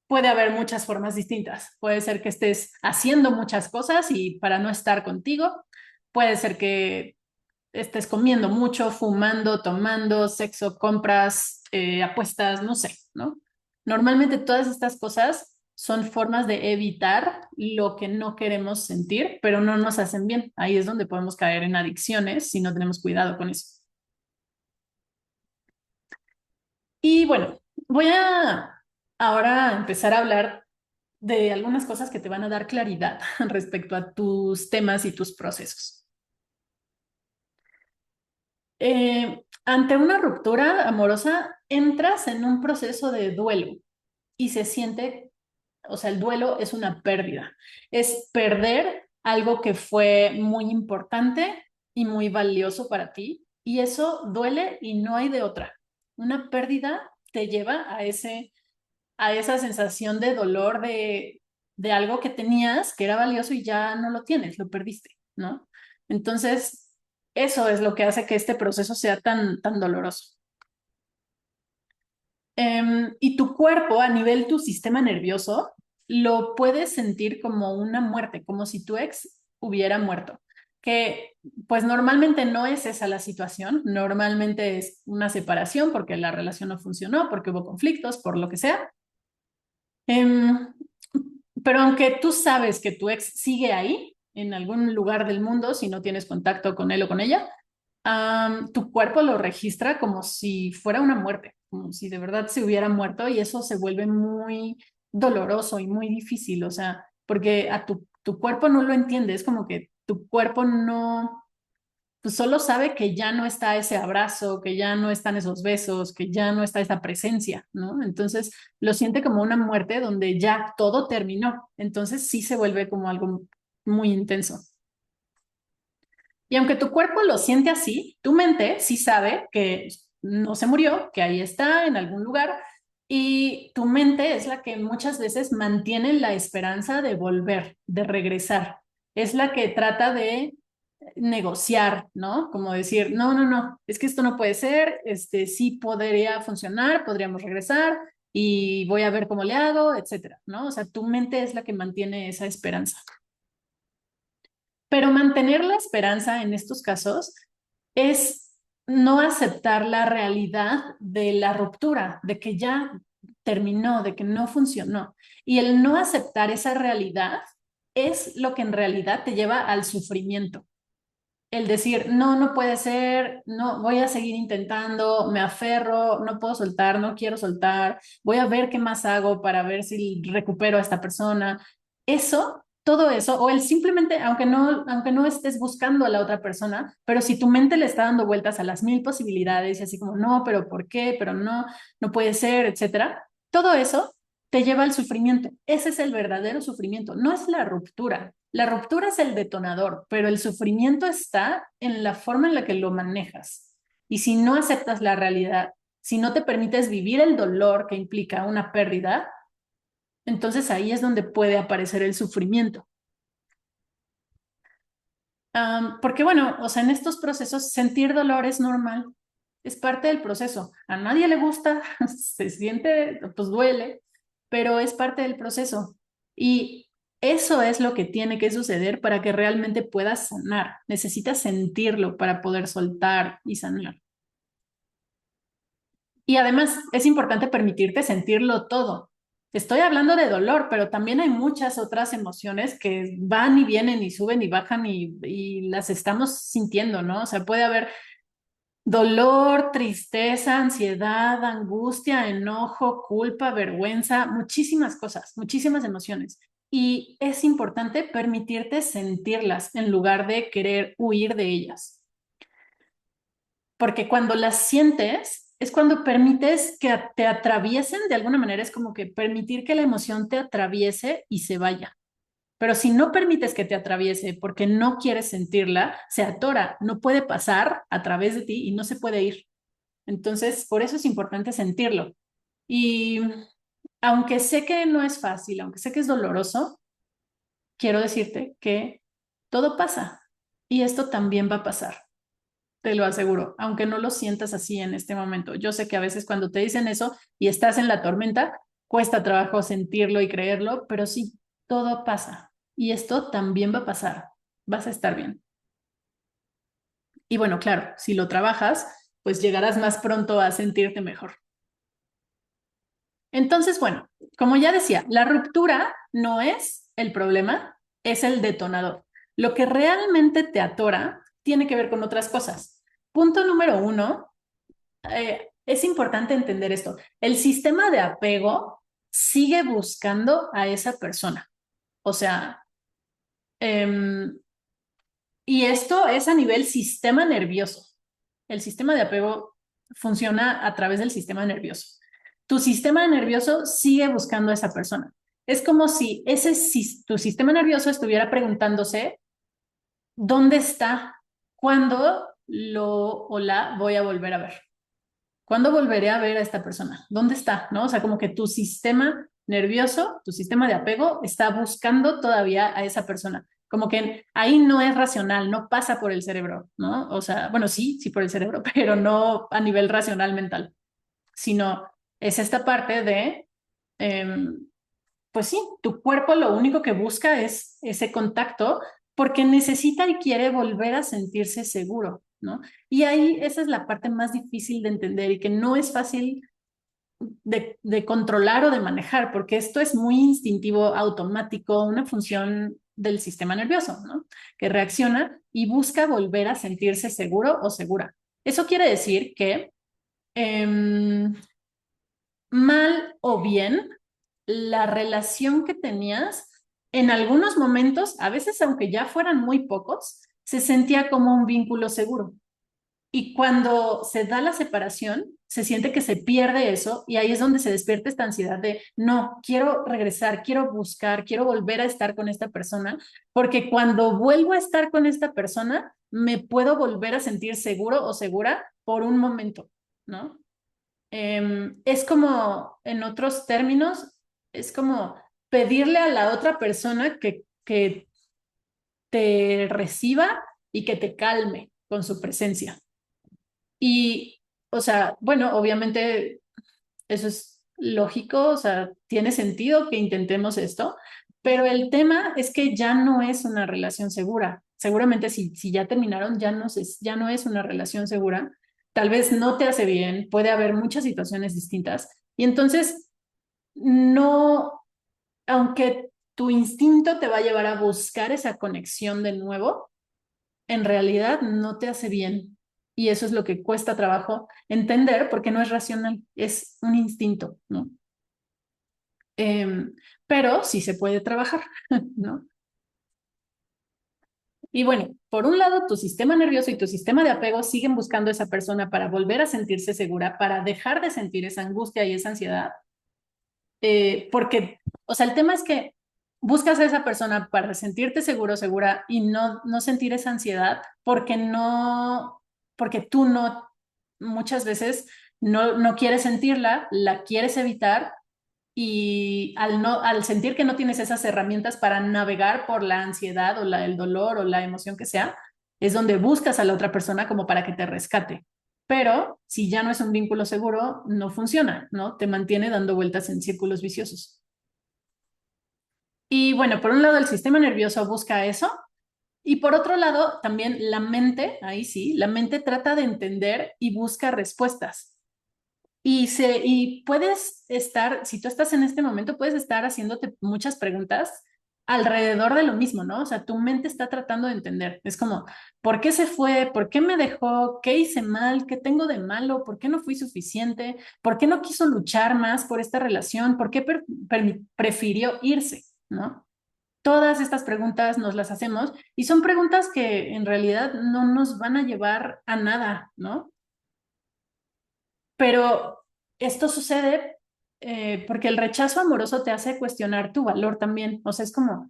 Puede haber muchas formas distintas. Puede ser que estés haciendo muchas cosas y para no estar contigo. Puede ser que estés comiendo mucho, fumando, tomando, sexo, compras, apuestas, no sé, ¿no? Normalmente todas estas cosas son formas de evitar lo que no queremos sentir, pero no nos hacen bien. Ahí es donde podemos caer en adicciones si no tenemos cuidado con eso. Y bueno, voy a ahora empezar a hablar de algunas cosas que te van a dar claridad respecto a tus temas y tus procesos. Ante una ruptura amorosa, entras en un proceso de duelo y se siente, o sea, el duelo es una pérdida, es perder algo que fue muy importante y muy valioso para ti y eso duele y no hay de otra. Una pérdida te lleva a esa sensación de dolor de algo que tenías que era valioso y ya no lo tienes, lo perdiste, ¿no? Entonces, eso es lo que hace que este proceso sea tan doloroso. Y tu cuerpo, a nivel tu sistema nervioso, lo puedes sentir como una muerte, como si tu ex hubiera muerto. Que pues normalmente no es esa la situación, normalmente es una separación porque la relación no funcionó, porque hubo conflictos, por lo que sea. Em, pero aunque tú sabes que tu ex sigue ahí, en algún lugar del mundo, si no tienes contacto con él o con ella, tu cuerpo lo registra como si fuera una muerte, como si de verdad se hubiera muerto y eso se vuelve muy doloroso y muy difícil, o sea, porque a tu cuerpo no lo entiende, es como que tu cuerpo no, pues solo sabe que ya no está ese abrazo, que ya no están esos besos, que ya no está esa presencia, ¿no? Entonces lo siente como una muerte donde ya todo terminó, entonces sí se vuelve como algo muy intenso. Y aunque tu cuerpo lo siente así, tu mente sí sabe que no se murió, que ahí está en algún lugar, y tu mente es la que muchas veces mantiene la esperanza de volver, de regresar. Es la que trata de negociar, ¿no? Como decir, no, no, no, es que esto no puede ser, sí podría funcionar, podríamos regresar y voy a ver cómo le hago, etcétera, ¿no? O sea, tu mente es la que mantiene esa esperanza. Pero mantener la esperanza en estos casos es no aceptar la realidad de la ruptura, de que ya terminó, de que no funcionó. Y el no aceptar esa realidad es lo que en realidad te lleva al sufrimiento. El decir, no, no puede ser, no, voy a seguir intentando, me aferro, no puedo soltar, no quiero soltar, voy a ver qué más hago para ver si recupero a esta persona. Eso, todo eso, o el simplemente, aunque no estés buscando a la otra persona, pero si tu mente le está dando vueltas a las mil posibilidades y así como, no, pero ¿por qué? Pero no, no puede ser, etcétera. Todo eso te lleva al sufrimiento. Ese es el verdadero sufrimiento, no es la ruptura. La ruptura es el detonador, pero el sufrimiento está en la forma en la que lo manejas. Y si no aceptas la realidad, si no te permites vivir el dolor que implica una pérdida, entonces ahí es donde puede aparecer el sufrimiento. Porque bueno, o sea, en estos procesos sentir dolor es normal, es parte del proceso. A nadie le gusta, se siente, pues duele, pero es parte del proceso. Y eso es lo que tiene que suceder para que realmente puedas sanar. Necesitas sentirlo para poder soltar y sanar. Y además es importante permitirte sentirlo todo. Estoy hablando de dolor, pero también hay muchas otras emociones que van y vienen y suben y bajan y las estamos sintiendo, ¿no? O sea, puede haber dolor, tristeza, ansiedad, angustia, enojo, culpa, vergüenza, muchísimas cosas, muchísimas emociones. Y es importante permitirte sentirlas en lugar de querer huir de ellas. Porque cuando las sientes es cuando permites que te atraviesen de alguna manera, es como que permitir que la emoción te atraviese y se vaya. Pero si no permites que te atraviese porque no quieres sentirla, se atora, no puede pasar a través de ti y no se puede ir. Entonces, por eso es importante sentirlo. Y aunque sé que no es fácil, aunque sé que es doloroso, quiero decirte que todo pasa y esto también va a pasar. Te lo aseguro, aunque no lo sientas así en este momento. Yo sé que a veces cuando te dicen eso y estás en la tormenta, cuesta trabajo sentirlo y creerlo, pero sí, todo pasa. Y esto también va a pasar. Vas a estar bien. Y bueno, claro, si lo trabajas, pues llegarás más pronto a sentirte mejor. Entonces, bueno, como ya decía, la ruptura no es el problema, es el detonador. Lo que realmente te atora tiene que ver con otras cosas. Punto número uno, es importante entender esto. El sistema de apego sigue buscando a esa persona. O sea, em, y esto es a nivel sistema nervioso. El sistema de apego funciona a través del sistema nervioso. Tu sistema nervioso sigue buscando a esa persona. Es como si tu sistema nervioso estuviera preguntándose, ¿dónde está? ¿Cuándo lo o la voy a volver a ver? ¿Cuándo volveré a ver a esta persona? ¿Dónde está? ¿No? O sea, como que tu sistema nervioso, tu sistema de apego está buscando todavía a esa persona. Como que ahí no es racional, no pasa por el cerebro, ¿no? O sea, bueno, sí, sí por el cerebro, pero no a nivel racional mental, sino es esta parte de, em, pues sí, tu cuerpo lo único que busca es ese contacto porque necesita y quiere volver a sentirse seguro, ¿no? Y ahí esa es la parte más difícil de entender y que no es fácil de controlar o de manejar, porque esto es muy instintivo, automático, una función del sistema nervioso, ¿no? Que reacciona y busca volver a sentirse seguro o segura. Eso quiere decir que mal o bien, la relación que tenías en algunos momentos, a veces aunque ya fueran muy pocos, se sentía como un vínculo seguro. Y cuando se da la separación, se siente que se pierde eso y ahí es donde se despierta esta ansiedad de, no, quiero regresar, quiero buscar, quiero volver a estar con esta persona, porque cuando vuelvo a estar con esta persona, me puedo volver a sentir seguro o segura por un momento, ¿no? Es como, en otros términos, es como pedirle a la otra persona que te reciba y que te calme con su presencia. Y, o sea, bueno, obviamente eso es lógico, o sea, tiene sentido que intentemos esto, pero el tema es que ya no es una relación segura. Seguramente si ya terminaron, ya no es una relación segura. Tal vez no te hace bien, puede haber muchas situaciones distintas. Y entonces, no, aunque tu instinto te va a llevar a buscar esa conexión de nuevo, en realidad no te hace bien. Y eso es lo que cuesta trabajo entender porque no es racional, es un instinto, ¿no? Pero sí se puede trabajar, ¿no? Y bueno, por un lado, tu sistema nervioso y tu sistema de apego siguen buscando a esa persona para volver a sentirse segura, para dejar de sentir esa angustia y esa ansiedad, porque, o sea, el tema es que buscas a esa persona para sentirte seguro, segura y no sentir esa ansiedad porque tú no, muchas veces no quieres sentirla, la quieres evitar y al sentir que no tienes esas herramientas para navegar por la ansiedad o el dolor o la emoción que sea, es donde buscas a la otra persona como para que te rescate. Pero si ya no es un vínculo seguro, no funciona, ¿no? Te mantiene dando vueltas en círculos viciosos. Y bueno, por un lado el sistema nervioso busca eso y por otro lado también la mente, ahí sí, la mente trata de entender y busca respuestas. Y puedes estar, si tú estás en este momento, puedes estar haciéndote muchas preguntas alrededor de lo mismo, ¿no? O sea, tu mente está tratando de entender. Es como, ¿por qué se fue? ¿Por qué me dejó? ¿Qué hice mal? ¿Qué tengo de malo? ¿Por qué no fui suficiente? ¿Por qué no quiso luchar más por esta relación? ¿Por qué prefirió irse? ¿No? Todas estas preguntas nos las hacemos y son preguntas que en realidad no nos van a llevar a nada, ¿no? Pero esto sucede porque el rechazo amoroso te hace cuestionar tu valor también. O sea, es como,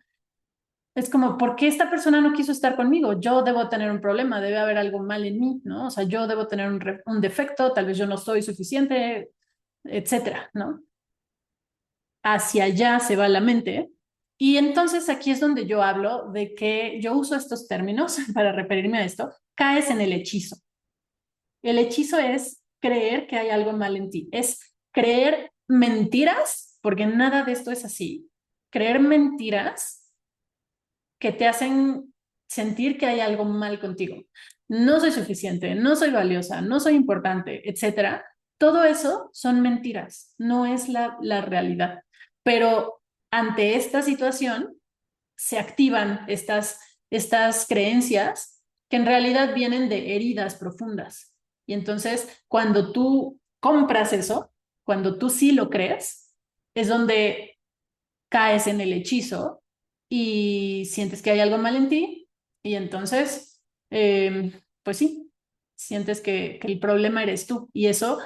¿por qué esta persona no quiso estar conmigo? Yo debo tener un problema, debe haber algo mal en mí, ¿no? O sea, yo debo tener un defecto, tal vez yo no soy suficiente, etcétera, ¿no? Hacia allá se va la mente. Y entonces aquí es donde yo hablo de que yo uso estos términos para referirme a esto, caes en el hechizo. El hechizo es creer que hay algo mal en ti, es creer mentiras, porque nada de esto es así, creer mentiras que te hacen sentir que hay algo mal contigo. No soy suficiente, no soy valiosa, no soy importante, etcétera. Todo eso son mentiras, no es la realidad. Pero ante esta situación se activan estas creencias que en realidad vienen de heridas profundas. Y entonces, cuando tú compras eso, cuando tú sí lo crees, es donde caes en el hechizo y sientes que hay algo mal en ti y entonces, pues sí, sientes que el problema eres tú y eso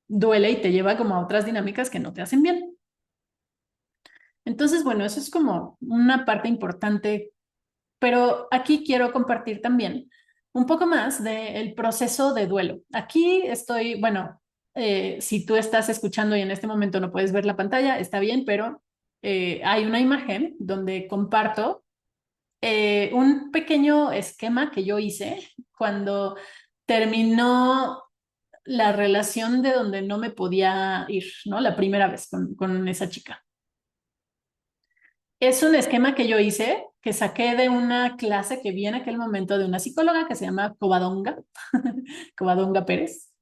duele y te lleva como a otras dinámicas que no te hacen bien. Entonces, bueno, eso es como una parte importante, pero aquí quiero compartir también un poco más del proceso de duelo. Aquí estoy, bueno, si tú estás escuchando y en este momento no puedes ver la pantalla, está bien, pero hay una imagen donde comparto un pequeño esquema que yo hice cuando terminó la relación de donde no me podía ir, ¿no? La primera vez con esa chica. Es un esquema que yo hice, que saqué de una clase que vi en aquel momento de una psicóloga que se llama Covadonga, Covadonga Pérez.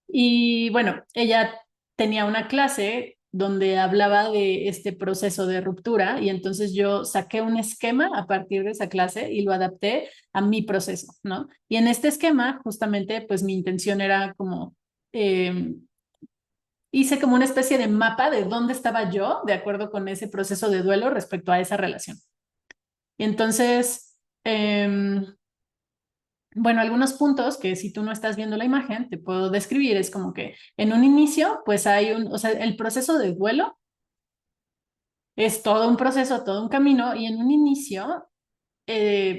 Y bueno, ella tenía una clase donde hablaba de este proceso de ruptura y entonces yo saqué un esquema a partir de esa clase y lo adapté a mi proceso, ¿no? Y en este esquema, justamente, pues mi intención era como eh, hice como una especie de mapa de dónde estaba yo de acuerdo con ese proceso de duelo respecto a esa relación. Y entonces, bueno, algunos puntos que si tú no estás viendo la imagen, te puedo describir, es como que en un inicio, pues hay o sea, el proceso de duelo es todo un proceso, todo un camino, y en un inicio,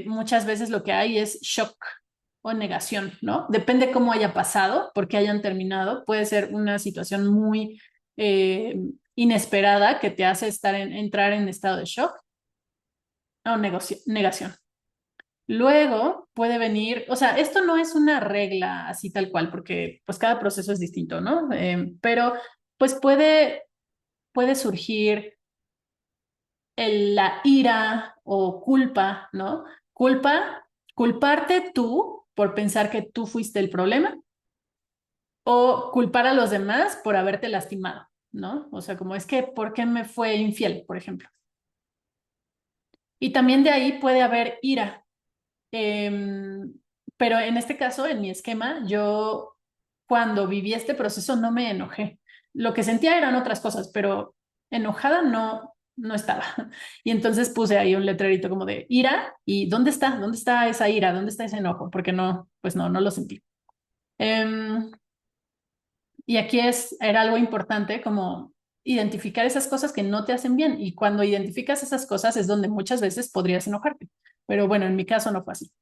muchas veces lo que hay es shock o negación, ¿no? Depende cómo haya pasado, por qué hayan terminado, puede ser una situación muy eh, inesperada que te hace entrar en estado de shock o negación. Luego puede venir, o sea, esto no es una regla así tal cual, porque pues cada proceso es distinto, ¿no? Pero pues puede surgir la ira o culpa, ¿no? Culparte tú por pensar que tú fuiste el problema o culpar a los demás por haberte lastimado, ¿no? O sea, como es que, ¿por qué me fue infiel, por ejemplo? Y también de ahí puede haber ira. Pero en este caso, en mi esquema, yo cuando viví este proceso no me enojé. Lo que sentía eran otras cosas, pero enojada no estaba. Y entonces puse ahí un letrerito como de ira y ¿dónde está? ¿Dónde está esa ira? ¿Dónde está ese enojo? Porque no, pues no lo sentí. Em, y aquí era algo importante como identificar esas cosas que no te hacen bien. Y cuando identificas esas cosas es donde muchas veces podrías enojarte. Pero bueno, en mi caso no fue así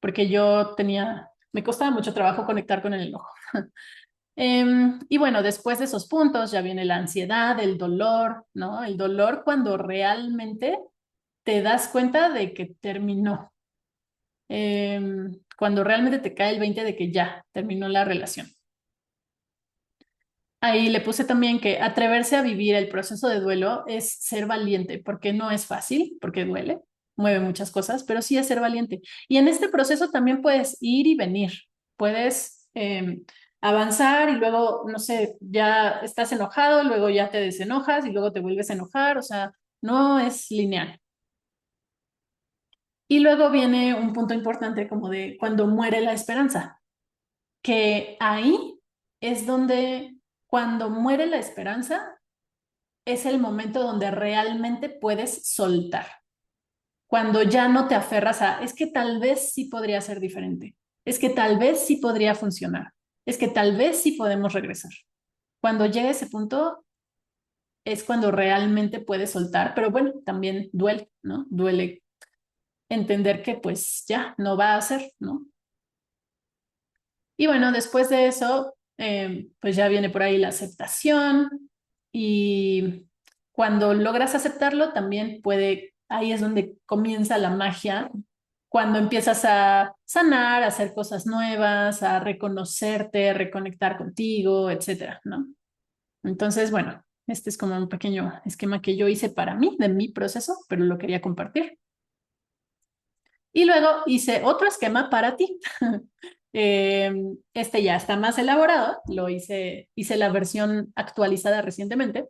porque me costaba mucho trabajo conectar con el enojo. Y bueno, después de esos puntos ya viene la ansiedad, el dolor, ¿no? El dolor cuando realmente te das cuenta de que terminó, cuando realmente te cae el 20 de que ya terminó la relación. Ahí le puse también que atreverse a vivir el proceso de duelo es ser valiente, porque no es fácil, porque duele, mueve muchas cosas, pero sí es ser valiente. Y en este proceso también puedes ir y venir, puedes avanzar y luego, no sé, ya estás enojado, luego ya te desenojas y luego te vuelves a enojar, o sea, no es lineal. Y luego viene un punto importante como de cuando muere la esperanza, que ahí es donde cuando muere la esperanza es el momento donde realmente puedes soltar. Cuando ya no te aferras es que tal vez sí podría ser diferente, es que tal vez sí podría funcionar, es que tal vez sí podemos regresar. Cuando llega ese punto es cuando realmente puedes soltar, pero bueno, también duele, ¿no? Duele entender que pues ya no va a ser, ¿no? Y bueno, después de eso, pues ya viene por ahí la aceptación y cuando logras aceptarlo, también ahí es donde comienza la magia, cuando empiezas a sanar, a hacer cosas nuevas, a reconocerte, a reconectar contigo, etcétera, ¿no? Entonces, bueno, este es como un pequeño esquema que yo hice para mí, de mi proceso, pero lo quería compartir. Y luego hice otro esquema para ti. Este ya está más elaborado, hice la versión actualizada recientemente.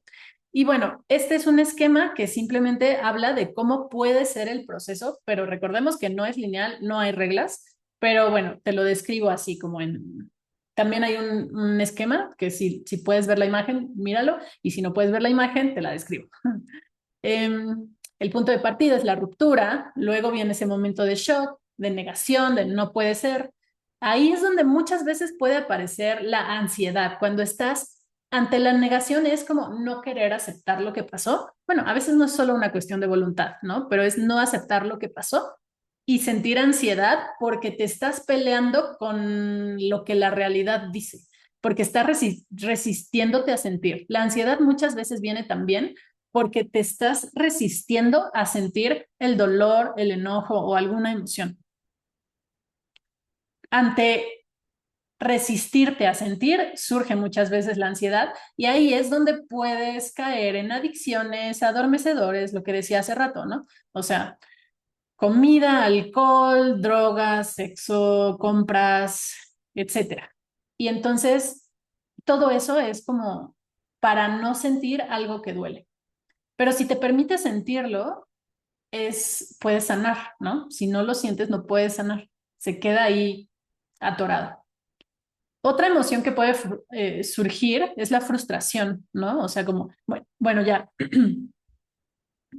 Y bueno, este es un esquema que simplemente habla de cómo puede ser el proceso, pero recordemos que no es lineal, no hay reglas, pero bueno, te lo describo así como en... También hay un esquema que si puedes ver la imagen, míralo, y si no puedes ver la imagen, te la describo. El punto de partida es la ruptura, luego viene ese momento de shock, de negación, de no puede ser. Ahí es donde muchas veces puede aparecer la ansiedad. Cuando estás ante la negación es como no querer aceptar lo que pasó. Bueno, a veces no es solo una cuestión de voluntad, ¿no? Pero es no aceptar lo que pasó y sentir ansiedad porque te estás peleando con lo que la realidad dice, porque estás resistiéndote a sentir. La ansiedad muchas veces viene también porque te estás resistiendo a sentir el dolor, el enojo o alguna emoción. Ante resistirte a sentir, surge muchas veces la ansiedad y ahí es donde puedes caer en adicciones, adormecedores, lo que decía hace rato, ¿no? O sea, comida, alcohol, drogas, sexo, compras, etcétera. Y entonces, todo eso es como para no sentir algo que duele. Pero si te permites sentirlo, puedes sanar, ¿no? Si no lo sientes, no puedes sanar. Se queda ahí atorado. Otra emoción que puede surgir es la frustración, ¿no? O sea, como, bueno, ya,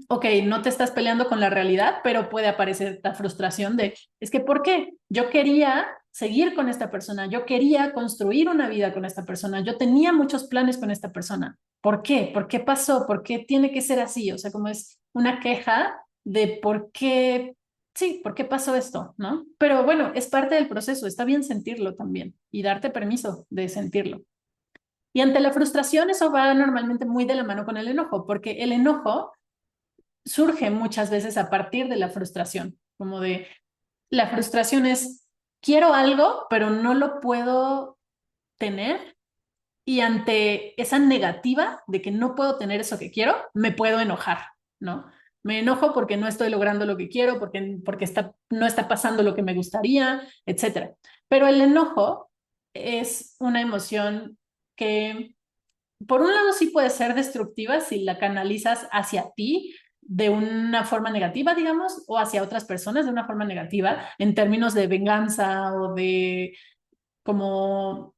ok, no te estás peleando con la realidad, pero puede aparecer esta frustración de, es que, ¿por qué? Yo quería seguir con esta persona, yo quería construir una vida con esta persona, yo tenía muchos planes con esta persona. ¿Por qué? ¿Por qué pasó? ¿Por qué tiene que ser así? O sea, como es una queja de por qué, sí, por qué pasó esto, ¿no? Pero bueno, es parte del proceso, está bien sentirlo también y darte permiso de sentirlo. Y ante la frustración, eso va normalmente muy de la mano con el enojo, porque el enojo surge muchas veces a partir de la frustración, como de la frustración es, quiero algo, pero no lo puedo tener y ante esa negativa de que no puedo tener eso que quiero, me puedo enojar, ¿no? Me enojo porque no estoy logrando lo que quiero, porque no está pasando lo que me gustaría, etcétera. Pero el enojo es una emoción que por un lado sí puede ser destructiva si la canalizas hacia ti de una forma negativa, digamos, o hacia otras personas de una forma negativa, en términos de venganza o de como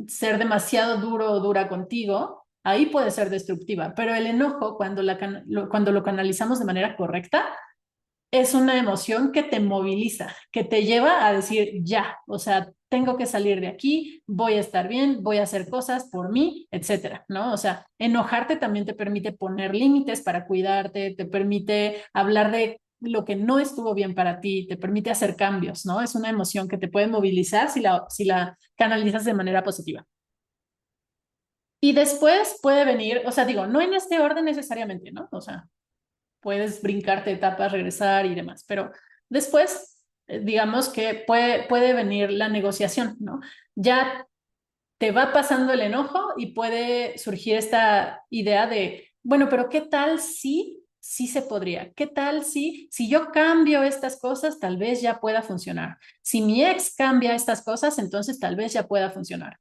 ser demasiado duro o dura contigo, ahí puede ser destructiva, pero el enojo, cuando lo canalizamos de manera correcta, es una emoción que te moviliza, que te lleva a decir ya, o sea, tengo que salir de aquí, voy a estar bien, voy a hacer cosas por mí, etcétera, ¿no? O sea, enojarte también te permite poner límites para cuidarte, te permite hablar de lo que no estuvo bien para ti, te permite hacer cambios, ¿no? Es una emoción que te puede movilizar si la canalizas de manera positiva. Y después puede venir, o sea, digo, no en este orden necesariamente, ¿no? O sea, puedes brincarte etapas, regresar y demás, pero después, digamos que puede venir la negociación, ¿no? Ya te va pasando el enojo y puede surgir esta idea de, bueno, pero ¿qué tal si sí se podría? ¿Qué tal si yo cambio estas cosas, tal vez ya pueda funcionar? Si mi ex cambia estas cosas, entonces tal vez ya pueda funcionar.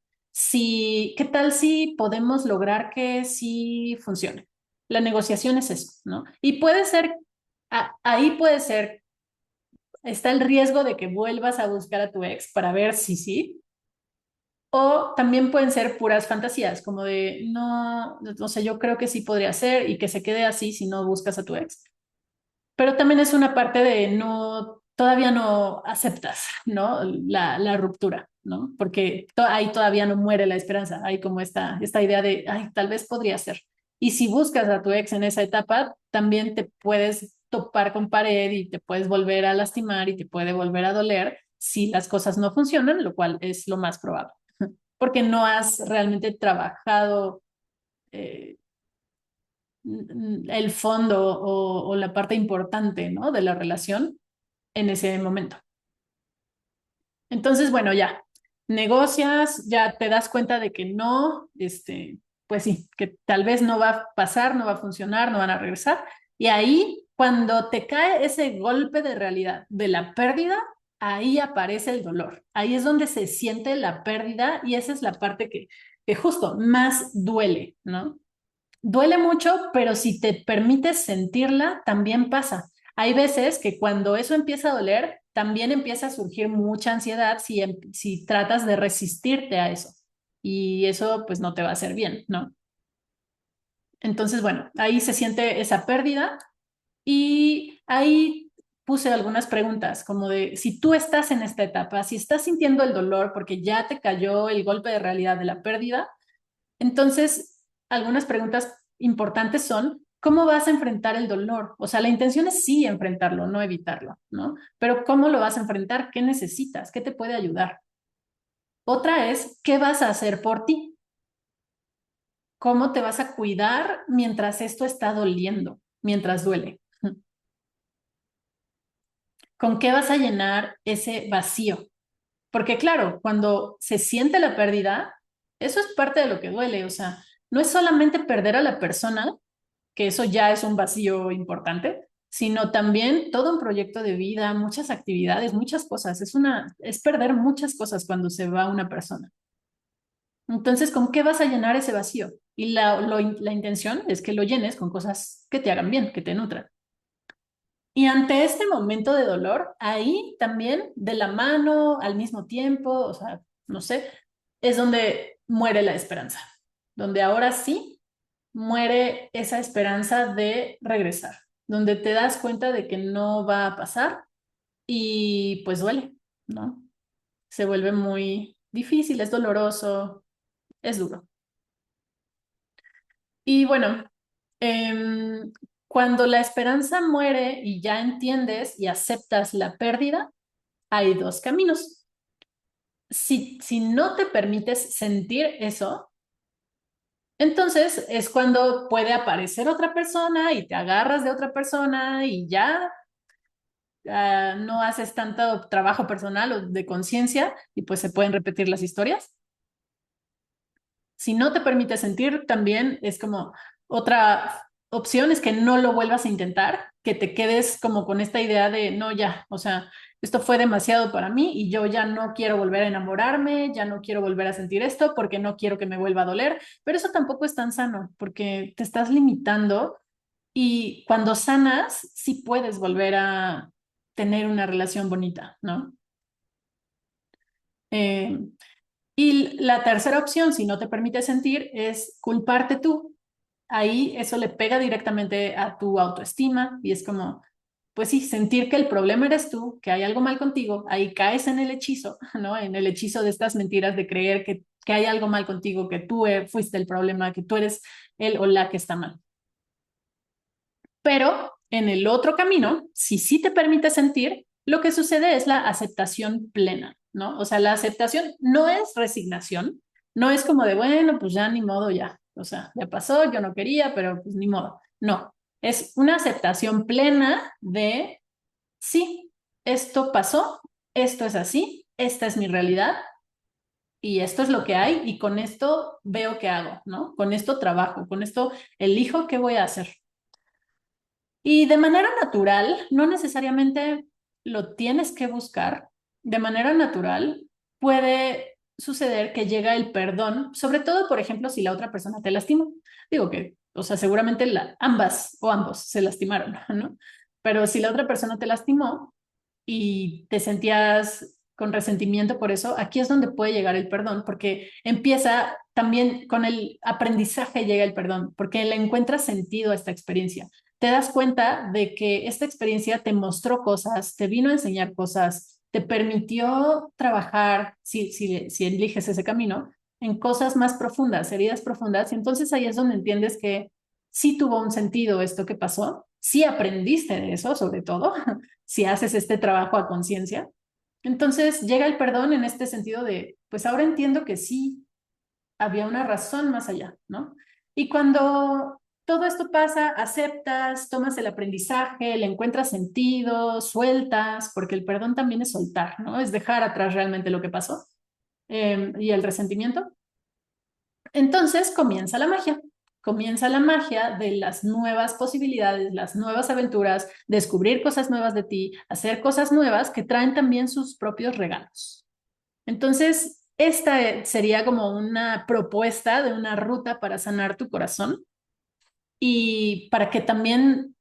¿Qué tal si podemos lograr que sí funcione? La negociación es eso, ¿no? Y puede ser, ahí puede ser, está el riesgo de que vuelvas a buscar a tu ex para ver si sí, o también pueden ser puras fantasías, como de, no, o sea, yo creo que sí podría ser y que se quede así si no buscas a tu ex. Pero también es una parte de no, todavía no aceptas, ¿no? La ruptura, ¿no? Porque ahí todavía no muere la esperanza, hay como esta idea de, ay, tal vez podría ser. Y si buscas a tu ex en esa etapa, también te puedes topar con pared y te puedes volver a lastimar y te puede volver a doler si las cosas no funcionan, lo cual es lo más probable porque no has realmente trabajado eh, el fondo o la parte importante, ¿no? de la relación en ese momento. Entonces, bueno, ya, negocias, ya te das cuenta de que no, pues sí, que tal vez no va a pasar, no va a funcionar, no van a regresar. Y ahí, cuando te cae ese golpe de realidad de la pérdida, ahí aparece el dolor. Ahí es donde se siente la pérdida y esa es la parte que justo más duele, ¿no? Duele mucho, pero si te permites sentirla, también pasa. Hay veces que cuando eso empieza a doler, también empieza a surgir mucha ansiedad si tratas de resistirte a eso. Y eso pues no te va a hacer bien, ¿no? Entonces, bueno, ahí se siente esa pérdida y ahí puse algunas preguntas, como de si tú estás en esta etapa, si estás sintiendo el dolor porque ya te cayó el golpe de realidad de la pérdida, entonces, algunas preguntas importantes son, ¿cómo vas a enfrentar el dolor? O sea, la intención es sí enfrentarlo, no evitarlo, ¿no? Pero ¿cómo lo vas a enfrentar? ¿Qué necesitas? ¿Qué te puede ayudar? Otra es, ¿qué vas a hacer por ti? ¿Cómo te vas a cuidar mientras esto está doliendo, mientras duele? ¿Con qué vas a llenar ese vacío? Porque claro, cuando se siente la pérdida, eso es parte de lo que duele, o sea, no es solamente perder a la persona, que eso ya es un vacío importante, sino también todo un proyecto de vida, muchas actividades, muchas cosas. Es perder muchas cosas cuando se va una persona. Entonces, ¿con qué vas a llenar ese vacío? Y la intención es que lo llenes con cosas que te hagan bien, que te nutran. Y ante este momento de dolor, ahí también de la mano, al mismo tiempo, o sea, no sé, es donde muere la esperanza, donde ahora sí muere esa esperanza de regresar, donde te das cuenta de que no va a pasar y pues duele, ¿no? Se vuelve muy difícil, es doloroso, es duro. Y bueno, cuando la esperanza muere y ya entiendes y aceptas la pérdida, hay dos caminos. Si no te permites sentir eso, entonces es cuando puede aparecer otra persona y te agarras de otra persona y ya no haces tanto trabajo personal o de conciencia y pues se pueden repetir las historias. Si no te permite sentir, también es como otra opción es que no lo vuelvas a intentar, que te quedes como con esta idea de no, ya, o sea, esto fue demasiado para mí y yo ya no quiero volver a enamorarme, ya no quiero volver a sentir esto porque no quiero que me vuelva a doler, pero eso tampoco es tan sano porque te estás limitando y cuando sanas, sí puedes volver a tener una relación bonita, ¿no? Eh, y la tercera opción, si no te permite sentir, es culparte tú. Ahí eso le pega directamente a tu autoestima y es como, pues sí, sentir que el problema eres tú, que hay algo mal contigo, ahí caes en el hechizo, ¿no? En el hechizo de estas mentiras de creer que hay algo mal contigo, que tú fuiste el problema, que tú eres el o la que está mal. Pero en el otro camino, si sí te permite sentir, lo que sucede es la aceptación plena, ¿no? O sea, la aceptación no es resignación, no es como de, bueno, pues ya ni modo, ya, o sea, ya pasó, yo no quería, pero pues ni modo. No, es una aceptación plena de, sí, esto pasó, esto es así, esta es mi realidad y esto es lo que hay y con esto veo qué hago, ¿no? Con esto trabajo, con esto elijo qué voy a hacer. Y de manera natural, no necesariamente lo tienes que buscar, de manera natural puede suceder que llega el perdón, sobre todo, por ejemplo, si la otra persona te lastimó. Digo que, o sea, seguramente ambas o ambos se lastimaron, ¿no? Pero si la otra persona te lastimó y te sentías con resentimiento por eso, aquí es donde puede llegar el perdón, porque empieza también con el aprendizaje llega el perdón, porque le encuentras sentido a esta experiencia te das cuenta de que esta experiencia te mostró cosas, te vino a enseñar cosas, te permitió trabajar, si eliges ese camino, en cosas más profundas, heridas profundas, y entonces ahí es donde entiendes que sí tuvo un sentido esto que pasó, sí aprendiste de eso, sobre todo, si haces este trabajo a conciencia. Entonces llega el perdón en este sentido de, pues ahora entiendo que sí había una razón más allá, ¿no? Y cuando todo esto pasa, aceptas, tomas el aprendizaje, le encuentras sentido, sueltas, porque el perdón también es soltar, ¿no? Es dejar atrás realmente lo que pasó y el resentimiento. Entonces comienza la magia de las nuevas posibilidades, las nuevas aventuras, descubrir cosas nuevas de ti, hacer cosas nuevas que traen también sus propios regalos. Entonces, esta sería como una propuesta de una ruta para sanar tu corazón y para que también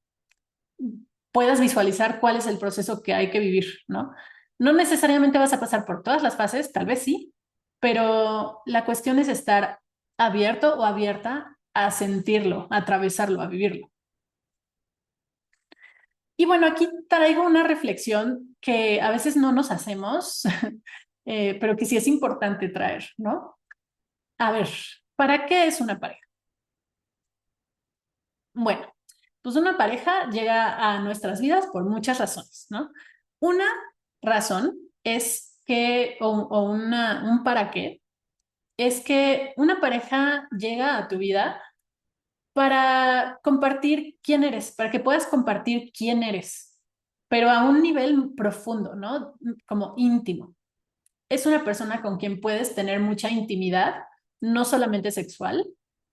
puedas visualizar cuál es el proceso que hay que vivir, ¿no? No necesariamente vas a pasar por todas las fases, tal vez sí, pero la cuestión es estar abierto o abierta a sentirlo, a atravesarlo, a vivirlo. Y bueno, aquí traigo una reflexión que a veces no nos hacemos, pero que sí es importante traer, ¿no? A ver, ¿para qué es una pareja? Bueno, pues una pareja llega a nuestras vidas por muchas razones, ¿no? Una razón es que, un para qué, es que una pareja llega a tu vida para compartir quién eres, para que puedas compartir quién eres, pero a un nivel profundo, ¿no? Como íntimo. Es una persona con quien puedes tener mucha intimidad, no solamente sexual,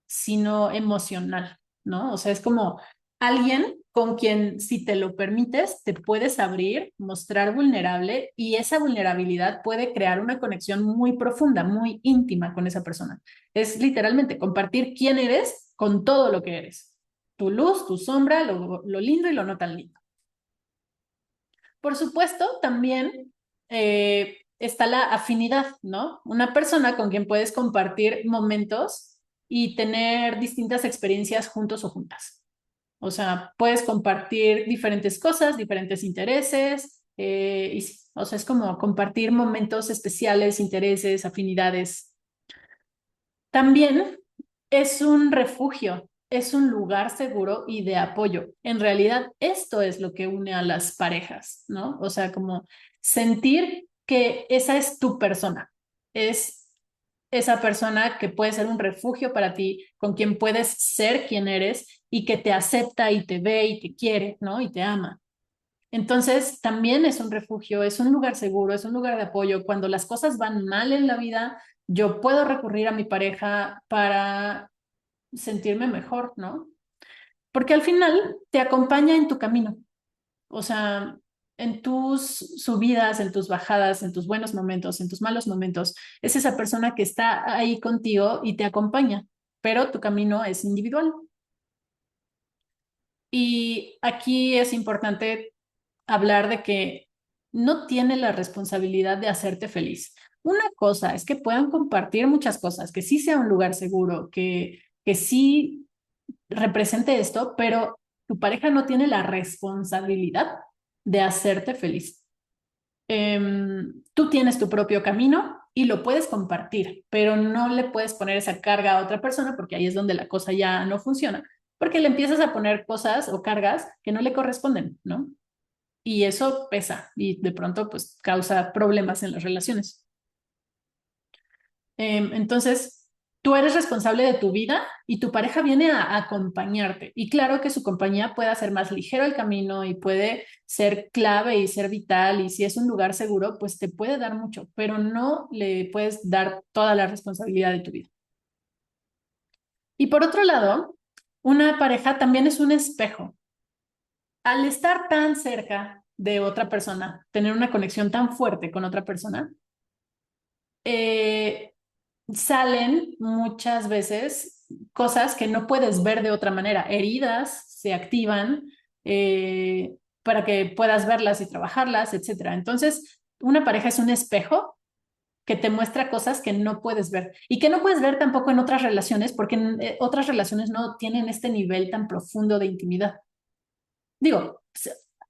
sino emocional, ¿no? O sea, es como alguien con quien, si te lo permites, te puedes abrir, mostrar vulnerable y esa vulnerabilidad puede crear una conexión muy profunda, muy íntima con esa persona. Es literalmente compartir quién eres con todo lo que eres. Tu luz, tu sombra, lo lindo y lo no tan lindo. Por supuesto, también está la afinidad, ¿no? Una persona con quien puedes compartir momentos y tener distintas experiencias juntos o juntas. O sea, puedes compartir diferentes cosas, diferentes intereses, y sí, o sea, es como compartir momentos especiales, intereses, afinidades. También es un refugio, es un lugar seguro y de apoyo. En realidad, esto es lo que une a las parejas, ¿no? O sea, como sentir que esa es tu persona, es esa persona que puede ser un refugio para ti, con quien puedes ser quien eres y que te acepta y te ve y te quiere, ¿no? Y te ama. Entonces, también es un refugio, es un lugar seguro, es un lugar de apoyo. Cuando las cosas van mal en la vida, yo puedo recurrir a mi pareja para sentirme mejor, ¿no? Porque al final te acompaña en tu camino, o sea, en tus subidas, en tus bajadas, en tus buenos momentos, en tus malos momentos. Es esa persona que está ahí contigo y te acompaña, pero tu camino es individual. Y aquí es importante hablar de que no tiene la responsabilidad de hacerte feliz. Una cosa es que puedan compartir muchas cosas, que sí sea un lugar seguro, que sí represente esto, pero tu pareja no tiene la responsabilidad de hacerte feliz. Tú tienes tu propio camino y lo puedes compartir, pero no le puedes poner esa carga a otra persona porque ahí es donde la cosa ya no funciona, porque le empiezas a poner cosas o cargas que no le corresponden, ¿no? Y eso pesa y de pronto pues causa problemas en las relaciones. Entonces, tú eres responsable de tu vida y tu pareja viene a acompañarte. Y claro que su compañía puede hacer más ligero el camino y puede ser clave y ser vital. Y si es un lugar seguro, pues te puede dar mucho, pero no le puedes dar toda la responsabilidad de tu vida. Y por otro lado, una pareja también es un espejo. Al estar tan cerca de otra persona, tener una conexión tan fuerte con otra persona, eh, salen muchas veces cosas que no puedes ver de otra manera. Heridas se activan para que puedas verlas y trabajarlas, etcétera. Entonces, una pareja es un espejo que te muestra cosas que no puedes ver y que no puedes ver tampoco en otras relaciones porque otras relaciones no tienen este nivel tan profundo de intimidad. Digo,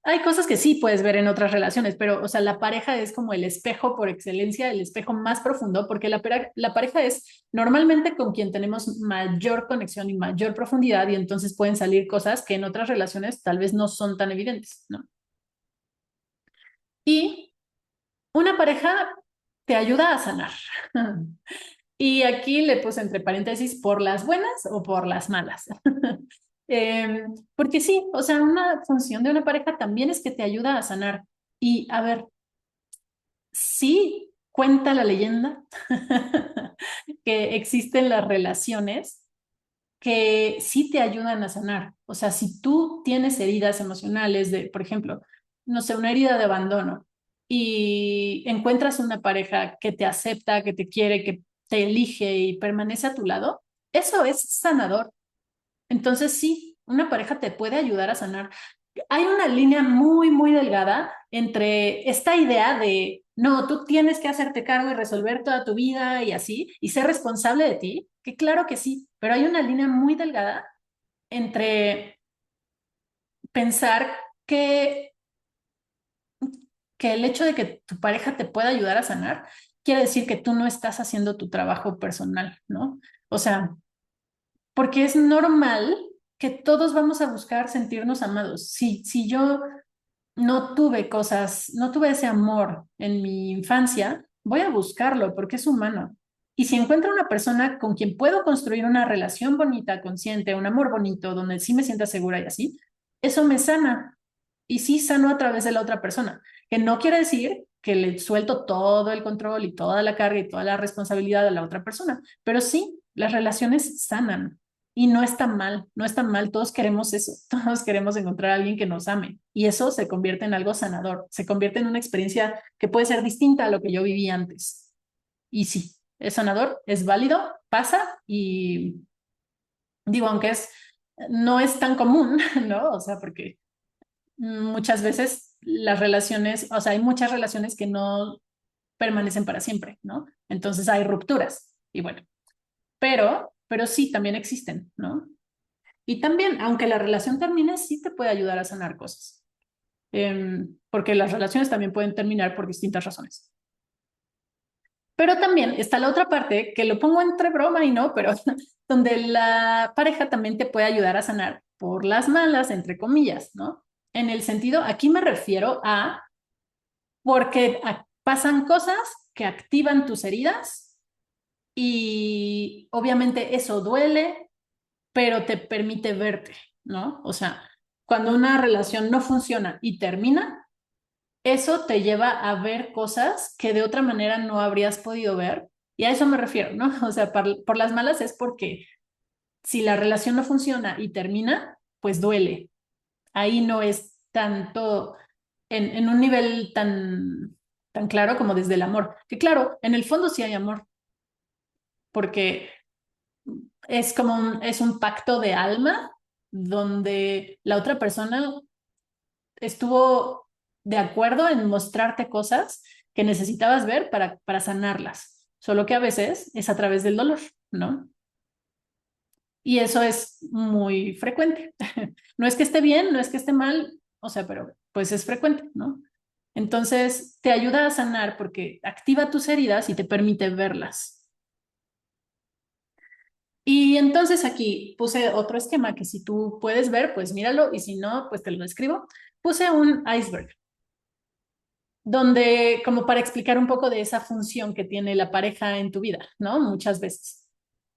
hay cosas que sí puedes ver en otras relaciones, pero, o sea, la pareja es como el espejo por excelencia, el espejo más profundo, porque la pareja es normalmente con quien tenemos mayor conexión y mayor profundidad, y entonces pueden salir cosas que en otras relaciones tal vez no son tan evidentes, ¿no? Y una pareja te ayuda a sanar. Y aquí le puse entre paréntesis por las buenas o por las malas. Porque sí, o sea, una función de una pareja también es que te ayuda a sanar. Y a ver, sí cuenta la leyenda que existen las relaciones que sí te ayudan a sanar. O sea, si tú tienes heridas emocionales de, por ejemplo, no sé, una herida de abandono y encuentras una pareja que te acepta, que te quiere, que te elige y permanece a tu lado, eso es sanador. Entonces sí, una pareja te puede ayudar a sanar. Hay una línea muy, muy delgada entre esta idea de, no, tú tienes que hacerte cargo y resolver toda tu vida y así, y ser responsable de ti, que claro que sí, pero hay una línea muy delgada entre pensar que, que el hecho de que tu pareja te pueda ayudar a sanar quiere decir que tú no estás haciendo tu trabajo personal, ¿no? O sea, porque es normal que todos vamos a buscar sentirnos amados. Si yo no tuve cosas, no tuve ese amor en mi infancia, voy a buscarlo porque es humano. Y si encuentro una persona con quien puedo construir una relación bonita, consciente, un amor bonito, donde sí me sienta segura y así, eso me sana. Y sí sano a través de la otra persona, que no quiere decir que le suelto todo el control y toda la carga y toda la responsabilidad a la otra persona, pero sí, las relaciones sanan. Y no está mal, no está mal, todos queremos eso, todos queremos encontrar a alguien que nos ame y eso se convierte en algo sanador, se convierte en una experiencia que puede ser distinta a lo que yo viví antes. Y sí, es sanador, es válido, pasa y digo, aunque no es tan común, ¿no? O sea, porque muchas veces las relaciones, o sea, hay muchas relaciones que no permanecen para siempre, ¿no? Entonces hay rupturas y bueno, pero sí, también existen, ¿no? Y también, aunque la relación termine, sí te puede ayudar a sanar cosas. Porque las relaciones también pueden terminar por distintas razones. Pero también está la otra parte, que lo pongo entre broma y no, pero donde la pareja también te puede ayudar a sanar por las malas, entre comillas, ¿no? En el sentido, aquí me refiero a porque pasan cosas que activan tus heridas y obviamente eso duele, pero te permite verte, ¿no? O sea, cuando una relación no funciona y termina, eso te lleva a ver cosas que de otra manera no habrías podido ver. Y a eso me refiero, ¿no? O sea, por las malas es porque si la relación no funciona y termina, pues duele. Ahí no es tanto en un nivel tan claro como desde el amor. Que claro, en el fondo sí hay amor, porque es como es un pacto de alma donde la otra persona estuvo de acuerdo en mostrarte cosas que necesitabas ver para sanarlas, solo que a veces es a través del dolor, ¿no? Y eso es muy frecuente. No es que esté bien, no es que esté mal, o sea, pero pues es frecuente, ¿no? Entonces te ayuda a sanar porque activa tus heridas y te permite verlas. Y entonces aquí puse otro esquema que si tú puedes ver, pues míralo y si no, pues te lo describo. Puse un iceberg donde, como para explicar un poco de esa función que tiene la pareja en tu vida, ¿no? Muchas veces.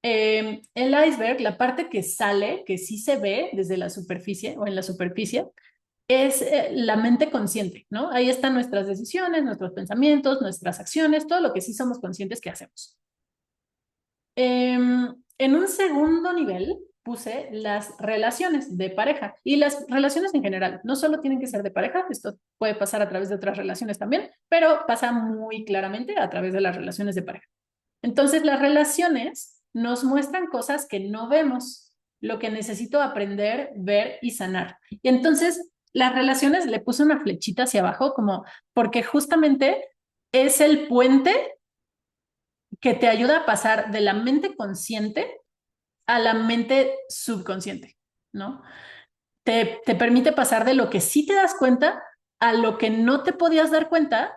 El iceberg, la parte que sale, que sí se ve desde la superficie o en la superficie, es la mente consciente, ¿no? Ahí están nuestras decisiones, nuestros pensamientos, nuestras acciones, todo lo que sí somos conscientes que hacemos. En un segundo nivel puse las relaciones de pareja y las relaciones en general. No solo tienen que ser de pareja, esto puede pasar a través de otras relaciones también, pero pasa muy claramente a través de las relaciones de pareja. Entonces, las relaciones nos muestran cosas que no vemos, lo que necesito aprender, ver y sanar. Y entonces, las relaciones le puse una flechita hacia abajo como porque justamente es el puente que te ayuda a pasar de la mente consciente a la mente subconsciente, ¿no? Te permite pasar de lo que sí te das cuenta a lo que no te podías dar cuenta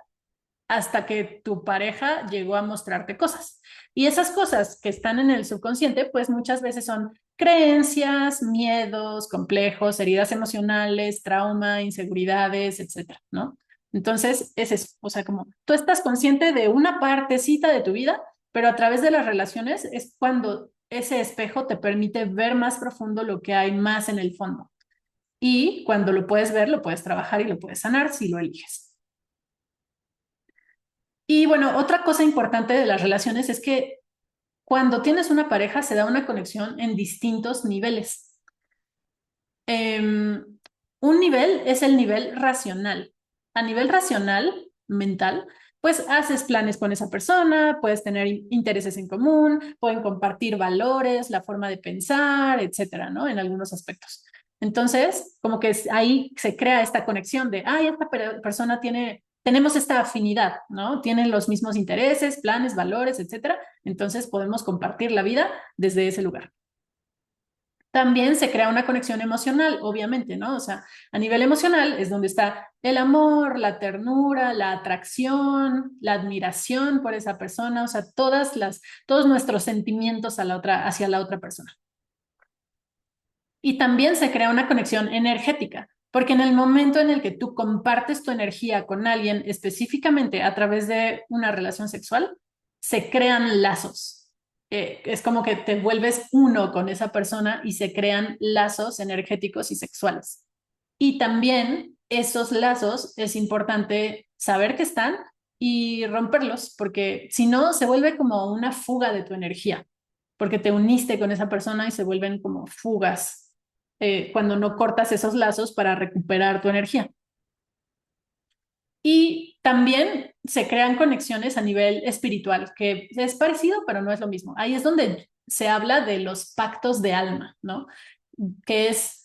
hasta que tu pareja llegó a mostrarte cosas. Y esas cosas que están en el subconsciente, pues muchas veces son creencias, miedos, complejos, heridas emocionales, trauma, inseguridades, etcétera, ¿no? Entonces, es eso, o sea, como tú estás consciente de una partecita de tu vida, pero a través de las relaciones es cuando ese espejo te permite ver más profundo lo que hay más en el fondo. Y cuando lo puedes ver, lo puedes trabajar y lo puedes sanar si lo eliges. Y bueno, otra cosa importante de las relaciones es que cuando tienes una pareja se da una conexión en distintos niveles. Un nivel es el nivel racional. A nivel racional, mental, pues haces planes con esa persona, puedes tener intereses en común, pueden compartir valores, la forma de pensar, etcétera, ¿no? En algunos aspectos. Entonces, como que ahí se crea esta conexión de, ay, esta persona tenemos esta afinidad, ¿no? Tienen los mismos intereses, planes, valores, etcétera. Entonces podemos compartir la vida desde ese lugar. También se crea una conexión emocional, obviamente, ¿no? O sea, a nivel emocional es donde está el amor, la ternura, la atracción, la admiración por esa persona, o sea, todos nuestros sentimientos hacia la otra persona. Y también se crea una conexión energética, porque en el momento en el que tú compartes tu energía con alguien específicamente a través de una relación sexual, se crean lazos. Es como que te vuelves uno con esa persona y se crean lazos energéticos y sexuales. Y también esos lazos es importante saber que están y romperlos, porque si no, se vuelve como una fuga de tu energía, porque te uniste con esa persona y se vuelven como fugas cuando no cortas esos lazos para recuperar tu energía. Y también se crean conexiones a nivel espiritual, que es parecido, pero no es lo mismo. Ahí es donde se habla de los pactos de alma, ¿no? Que es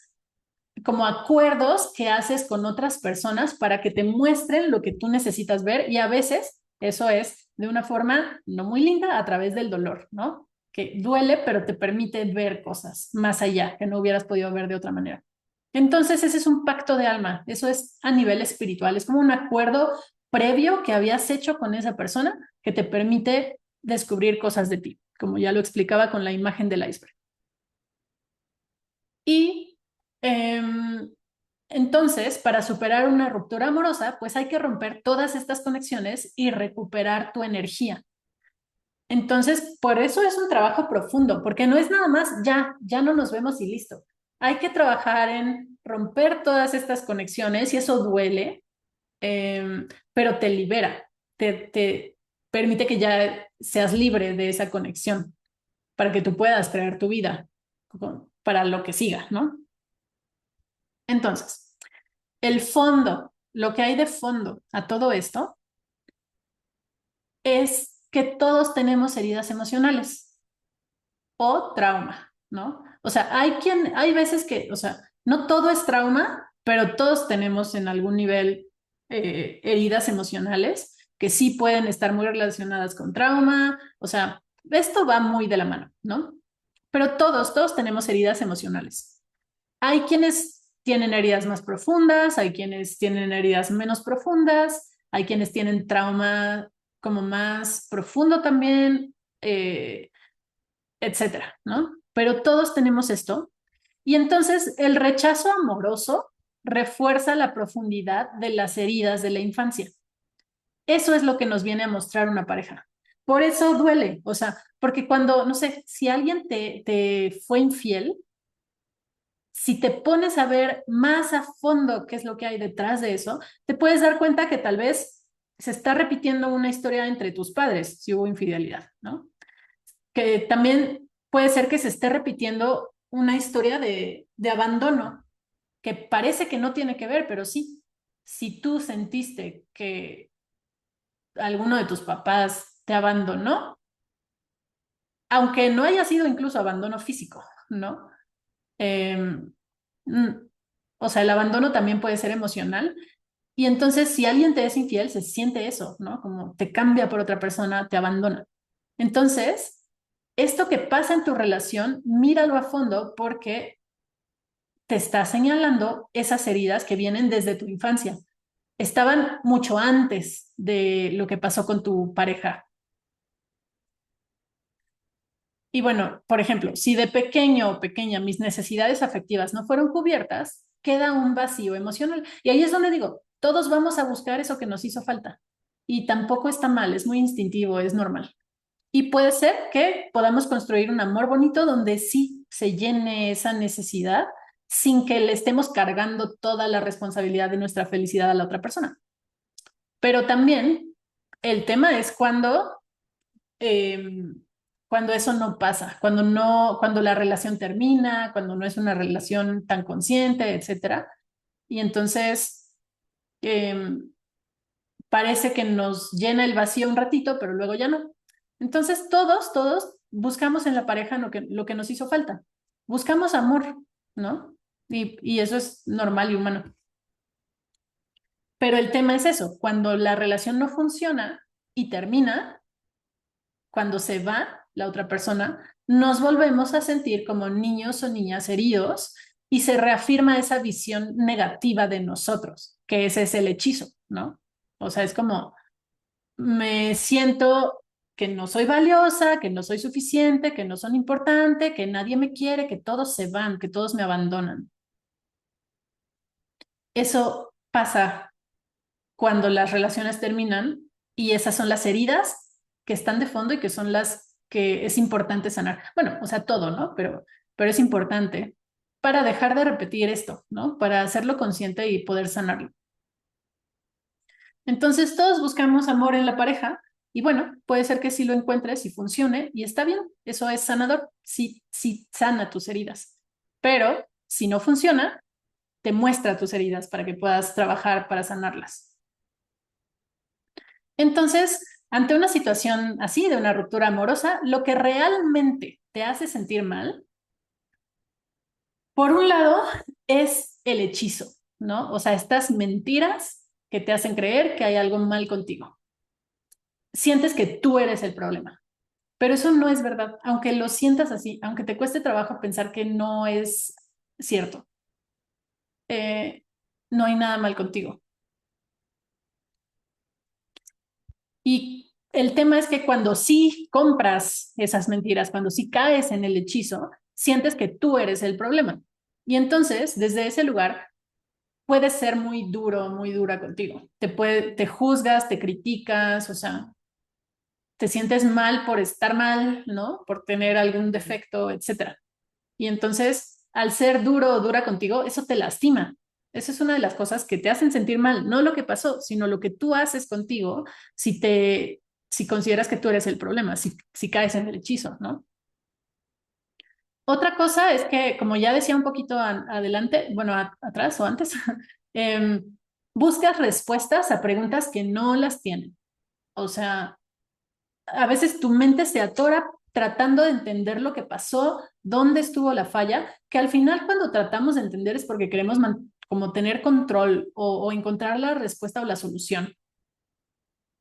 como acuerdos que haces con otras personas para que te muestren lo que tú necesitas ver y a veces Eso es de una forma no muy linda a través del dolor, ¿no? Que duele, pero te permite ver cosas más allá que no hubieras podido ver de otra manera. Entonces, ese es un pacto de alma, eso es a nivel espiritual, es como un acuerdo previo que habías hecho con esa persona que te permite descubrir cosas de ti, como ya lo explicaba con la imagen del iceberg. Y entonces, para superar una ruptura amorosa, pues hay que romper todas estas conexiones y recuperar tu energía. Entonces, por eso es un trabajo profundo, porque no es nada más ya no nos vemos y listo. Hay que trabajar en romper todas estas conexiones y eso duele, pero te libera, te permite que ya seas libre de esa conexión para que tú puedas crear tu vida para lo que siga, ¿no? Entonces, el fondo, lo que hay de fondo a todo esto es que todos tenemos heridas emocionales o trauma, ¿no? O sea, hay veces que, o sea, no todo es trauma, pero todos tenemos en algún nivel heridas emocionales que sí pueden estar muy relacionadas con trauma, o sea, esto va muy de la mano, ¿no? Pero todos tenemos heridas emocionales. Hay quienes tienen heridas más profundas, hay quienes tienen heridas menos profundas, hay quienes tienen trauma como más profundo también, etcétera, ¿no? Pero todos tenemos esto. Y entonces el rechazo amoroso refuerza la profundidad de las heridas de la infancia. Eso es lo que nos viene a mostrar una pareja. Por eso duele, o sea, porque cuando, no sé, si alguien te fue infiel, si te pones a ver más a fondo qué es lo que hay detrás de eso, te puedes dar cuenta que tal vez se está repitiendo una historia entre tus padres, si hubo infidelidad, ¿no? Que también puede ser que se esté repitiendo una historia de abandono, que parece que no tiene que ver, pero sí. Si tú sentiste que alguno de tus papás te abandonó, aunque no haya sido incluso abandono físico, ¿no? Eh, mm, o sea, el abandono también puede ser emocional. Y entonces, si alguien te es infiel, se siente eso, ¿no? Como te cambia por otra persona, te abandona. Entonces, esto que pasa en tu relación, míralo a fondo porque te está señalando esas heridas que vienen desde tu infancia. Estaban mucho antes de lo que pasó con tu pareja. Y bueno, por ejemplo, si de pequeño o pequeña mis necesidades afectivas no fueron cubiertas, queda un vacío emocional. Y ahí es donde digo, todos vamos a buscar eso que nos hizo falta. Y tampoco está mal, es muy instintivo, es normal. Y puede ser que podamos construir un amor bonito donde sí se llene esa necesidad sin que le estemos cargando toda la responsabilidad de nuestra felicidad a la otra persona. Pero también el tema es eh, cuando eso no pasa, cuando no, cuando la relación termina, cuando no es una relación tan consciente, etcétera. Y entonces eh, parece que nos llena el vacío un ratito, pero luego ya no. Entonces todos buscamos en la pareja lo que nos hizo falta. Buscamos amor, ¿no? Y eso es normal y humano. Pero el tema es eso, cuando la relación no funciona y termina, cuando se va la otra persona, nos volvemos a sentir como niños o niñas heridos y se reafirma esa visión negativa de nosotros, que ese es el hechizo, ¿no? O sea, es como me siento que no soy valiosa, que no soy suficiente, que no son importante, que nadie me quiere, que todos se van, que todos me abandonan. Eso pasa cuando las relaciones terminan y esas son las heridas que están de fondo y que son las que es importante sanar. Bueno, o sea, todo, ¿no? Pero es importante para dejar de repetir esto, ¿no? Para hacerlo consciente y poder sanarlo. Entonces, todos buscamos amor en la pareja y bueno, puede ser que sí lo encuentres y funcione y está bien, eso es sanador, sí, sí sana tus heridas. Pero si no funciona, te muestra tus heridas para que puedas trabajar para sanarlas. Entonces, ante una situación así de una ruptura amorosa, lo que realmente te hace sentir mal, por un lado, es el hechizo, ¿no? O sea, estas mentiras que te hacen creer que hay algo mal contigo. sientes que tú eres el problema. Pero eso no es verdad, aunque lo sientas así, aunque te cueste trabajo pensar que no es cierto, eh, no hay nada mal contigo. Y el tema es que cuando sí compras esas mentiras, cuando sí caes en el hechizo, sientes que tú eres el problema. Y entonces, desde ese lugar, puedes ser muy duro, muy dura contigo. Te juzgas, te criticas, o sea, te sientes mal por estar mal, ¿no? Por tener algún defecto, etcétera. Y entonces, al ser duro o dura contigo, eso te lastima. Esa es una de las cosas que te hacen sentir mal, no lo que pasó, sino lo que tú haces contigo si si consideras que tú eres el problema, si caes en el hechizo, ¿no? Otra cosa es que, como ya decía un poquito adelante, bueno, atrás o antes, buscas respuestas a preguntas que no las tienen. O sea, a veces tu mente se atora tratando de entender lo que pasó, dónde estuvo la falla, que al final cuando tratamos de entender es porque queremos como tener control o encontrar la respuesta o la solución.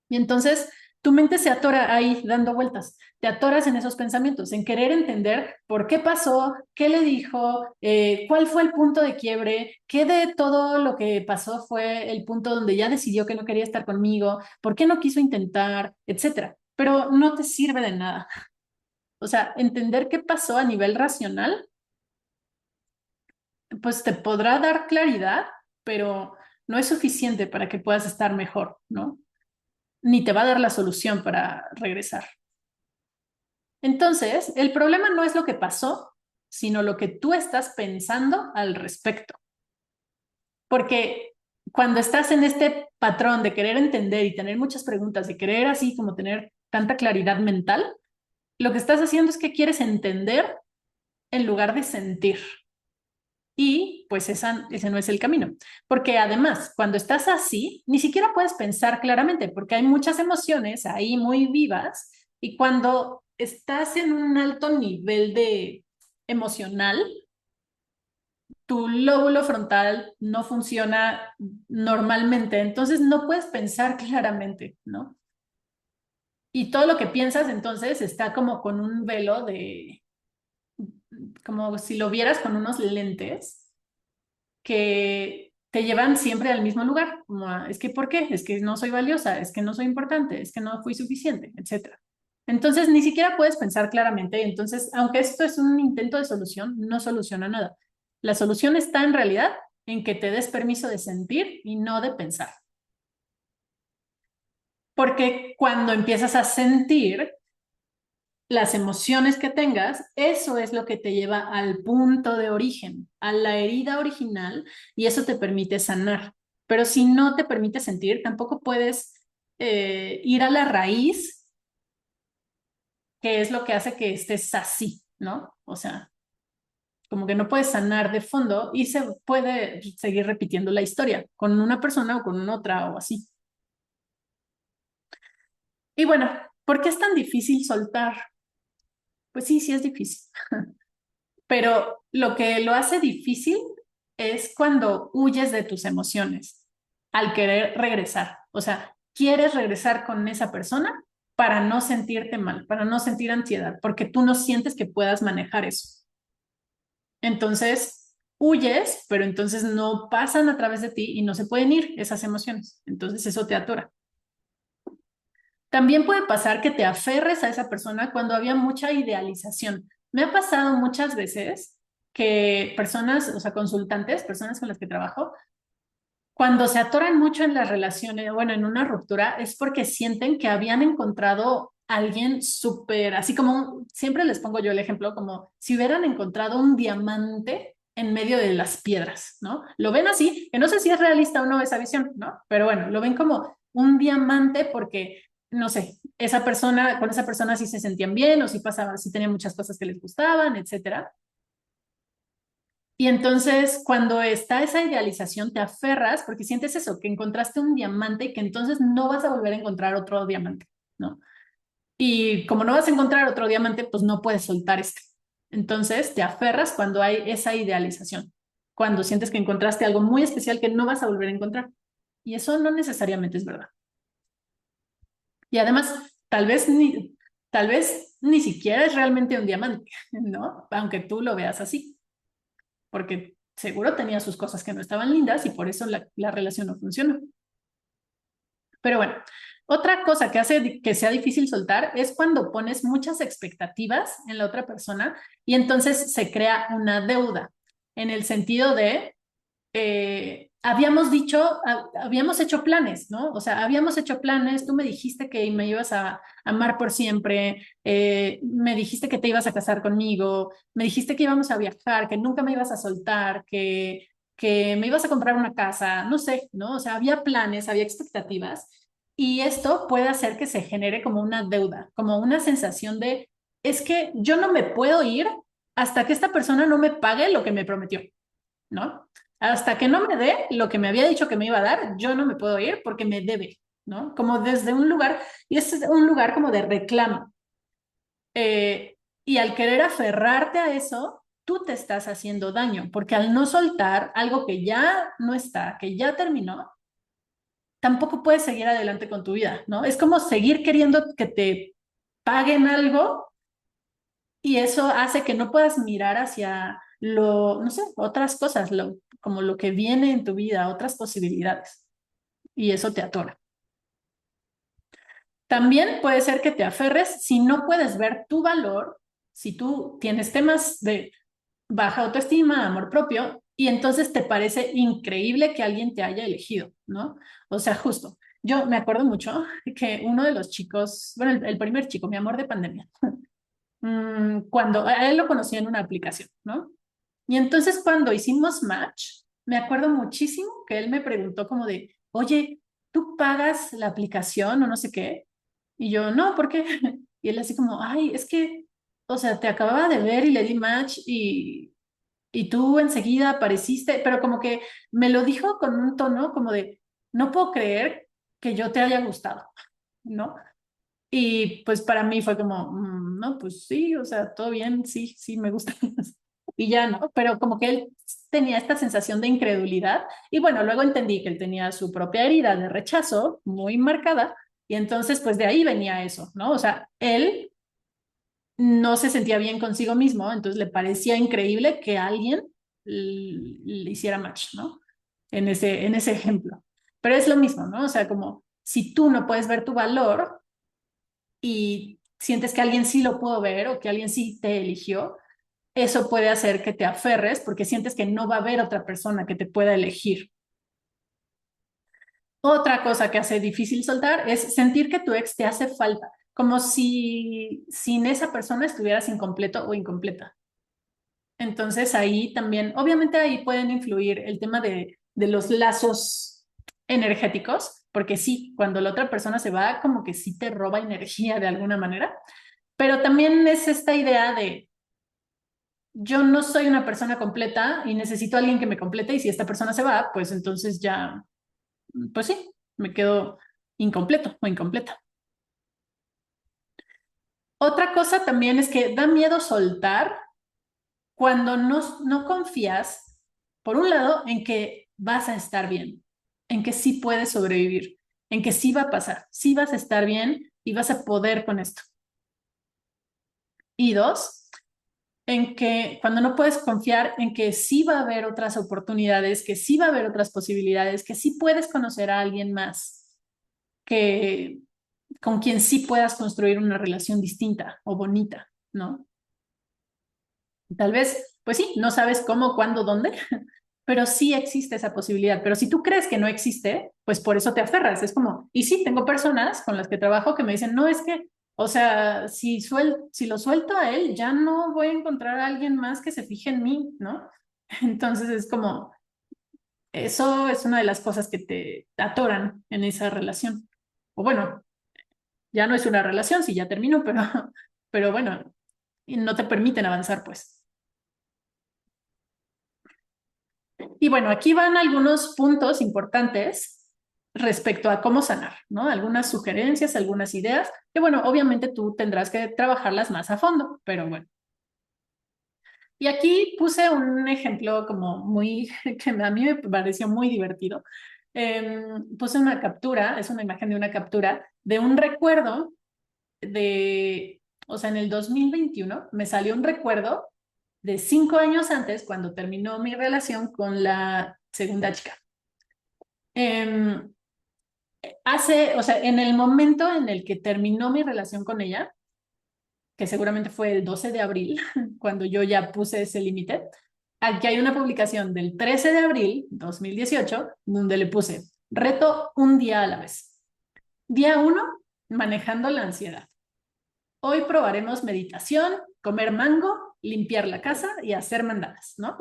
Y entonces tu mente se atora ahí dando vueltas, te atoras en esos pensamientos, en querer entender por qué pasó, qué le dijo, cuál fue el punto de quiebre, qué de todo lo que pasó fue el punto donde ya decidió que no quería estar conmigo, por qué no quiso intentar, etcétera. Pero no te sirve de nada. O sea, entender qué pasó a nivel racional, pues te podrá dar claridad, pero no es suficiente para que puedas estar mejor, ¿no? Ni te va a dar la solución para regresar. Entonces, el problema no es lo que pasó, sino lo que tú estás pensando al respecto. Porque cuando estás en este patrón de querer entender y tener muchas preguntas y querer así como tener tanta claridad mental, lo que estás haciendo es que quieres entender en lugar de sentir. Y pues ese no es el camino. Porque además, cuando estás así, ni siquiera puedes pensar claramente, porque hay muchas emociones ahí muy vivas. Y cuando estás en un alto nivel de emocional, tu lóbulo frontal no funciona normalmente, entonces no puedes pensar claramente, ¿no? Y todo lo que piensas entonces está como con un velo como si lo vieras con unos lentes que te llevan siempre al mismo lugar, como es que ¿por qué? Es que no soy valiosa, es que no soy importante, es que no fui suficiente, etcétera. Entonces ni siquiera puedes pensar claramente, entonces aunque esto es un intento de solución, no soluciona nada. La solución está en realidad en que te des permiso de sentir y no de pensar. Porque cuando empiezas a sentir, las emociones que tengas, eso es lo que te lleva al punto de origen, a la herida original, y eso te permite sanar. Pero si no te permite sentir, tampoco puedes ir a la raíz, que es lo que hace que estés así, ¿no? O sea, como que no puedes sanar de fondo y se puede seguir repitiendo la historia con una persona o con otra o así. Y bueno, ¿por qué es tan difícil soltar? Pues sí, sí es difícil. Pero lo que lo hace difícil es cuando huyes de tus emociones al querer regresar. O sea, quieres regresar con esa persona para no sentirte mal, para no sentir ansiedad, porque tú no sientes que puedas manejar eso. Entonces, huyes, pero entonces no pasan a través de ti y no se pueden ir esas emociones. Entonces, eso te atora. También puede pasar que te aferres a esa persona cuando había mucha idealización. Me ha pasado muchas veces que personas, o sea, consultantes, personas con las que trabajo, cuando se atoran mucho en las relaciones, bueno, en una ruptura, es porque sienten que habían encontrado a alguien súper, así como siempre les pongo yo el ejemplo, como si hubieran encontrado un diamante en medio de las piedras, ¿no? Lo ven así, que no sé si es realista o no esa visión, ¿no? Pero bueno, lo ven como un diamante porque, no sé, esa persona, con esa persona sí se sentían bien o sí pasaban, sí tenían muchas cosas que les gustaban, etcétera. Y entonces, cuando está esa idealización, te aferras porque sientes eso, que encontraste un diamante y que entonces no vas a volver a encontrar otro diamante, ¿no? Y como no vas a encontrar otro diamante, pues no puedes soltar este. Entonces, te aferras cuando hay esa idealización, cuando sientes que encontraste algo muy especial que no vas a volver a encontrar. Y eso no necesariamente es verdad. Y además, tal vez ni siquiera es realmente un diamante, ¿no? Aunque tú lo veas así, porque seguro tenía sus cosas que no estaban lindas y por eso la relación no funcionó. Pero bueno, otra cosa que hace que sea difícil soltar es cuando pones muchas expectativas en la otra persona y entonces se crea una deuda, en el sentido de habíamos hecho planes, ¿no? O sea, habíamos hecho planes, tú me dijiste que me ibas a amar por siempre, me dijiste que te ibas a casar conmigo, me dijiste que íbamos a viajar, que nunca me ibas a soltar, que me ibas a comprar una casa, no sé, ¿no? O sea, había planes, había expectativas y esto puede hacer que se genere como una deuda, como una sensación de, es que yo no me puedo ir hasta que esta persona no me pague lo que me prometió, ¿no? Hasta que no me dé lo que me había dicho que me iba a dar, yo no me puedo ir porque me debe, ¿no? Como desde un lugar, y es un lugar como de reclamo. Y al querer aferrarte a eso, tú te estás haciendo daño, porque al no soltar algo que ya no está, que ya terminó, tampoco puedes seguir adelante con tu vida, ¿no? Es como seguir queriendo que te paguen algo y eso hace que no puedas mirar hacia no sé, otras cosas, como lo que viene en tu vida, otras posibilidades. Y eso te atora. También puede ser que te aferres si no puedes ver tu valor, si tú tienes temas de baja autoestima, amor propio, y entonces te parece increíble que alguien te haya elegido, ¿no? O sea, justo. Yo me acuerdo mucho que uno de los chicos, bueno, el primer chico, mi amor de pandemia, cuando a él lo conocí en una aplicación, ¿no? Y entonces cuando hicimos match, me acuerdo muchísimo que él me preguntó como de, oye, ¿tú pagas la aplicación o no sé qué? Y yo, no, ¿por qué? Y él así como, ay, es que, o sea, te acababa de ver y le di match y tú enseguida apareciste, pero como que me lo dijo con un tono como de, no puedo creer que yo te haya gustado, ¿no? Y pues para mí fue como, no, pues sí, o sea, todo bien, sí, sí, me gusta. Y ya no, pero como que él tenía esta sensación de incredulidad. Y bueno, luego entendí que él tenía su propia herida de rechazo muy marcada. Y entonces, pues de ahí venía eso, ¿no? O sea, él no se sentía bien consigo mismo, entonces le parecía increíble que alguien le hiciera match, ¿no? En ese ejemplo. Pero es lo mismo, ¿no? O sea, como si tú no puedes ver tu valor, y sientes que alguien sí lo pudo ver o que alguien sí te eligió, eso puede hacer que te aferres porque sientes que no va a haber otra persona que te pueda elegir. Otra cosa que hace difícil soltar es sentir que tu ex te hace falta, como si sin esa persona estuvieras incompleto o incompleta. Entonces ahí también, obviamente ahí pueden influir el tema de los lazos energéticos, porque sí, cuando la otra persona se va, como que sí te roba energía de alguna manera, pero también es esta idea de yo no soy una persona completa y necesito a alguien que me complete y si esta persona se va, pues entonces ya, pues sí, me quedo incompleto o incompleta. Otra cosa también es que da miedo soltar cuando no confías, por un lado, en que vas a estar bien, en que sí puedes sobrevivir, en que sí va a pasar, sí vas a estar bien y vas a poder con esto. Y dos, en que cuando no puedes confiar en que sí va a haber otras oportunidades, que sí va a haber otras posibilidades, que sí puedes conocer a alguien más, que con quien sí puedas construir una relación distinta o bonita, ¿no? Tal vez, pues sí, no sabes cómo, cuándo, dónde, pero sí existe esa posibilidad. Pero si tú crees que no existe, pues por eso te aferras. Es como, y sí, tengo personas con las que trabajo que me dicen, no, es que, o sea, si lo suelto a él, ya no voy a encontrar a alguien más que se fije en mí, ¿no? Entonces es como, eso es una de las cosas que te atoran en esa relación. O bueno, ya no es una relación, si ya terminó, pero bueno, y no te permiten avanzar, pues. Y bueno, aquí van algunos puntos importantes respecto a cómo sanar, ¿no? Algunas sugerencias, algunas ideas, que bueno, obviamente tú tendrás que trabajarlas más a fondo, pero bueno. Y aquí puse un ejemplo como muy, que a mí me pareció muy divertido. puse una captura, es una imagen de una captura de un recuerdo o sea, en el 2021 me salió un recuerdo de 5 años antes, cuando terminó mi relación con la segunda chica. Em, o sea, en el momento en el que terminó mi relación con ella, que seguramente fue el 12 de abril, cuando yo ya puse ese límite, aquí hay una publicación del 13 de abril 2018, donde le puse, reto un día a la vez. Día 1, manejando la ansiedad. Hoy probaremos meditación, comer mango, limpiar la casa y hacer mandadas, ¿no?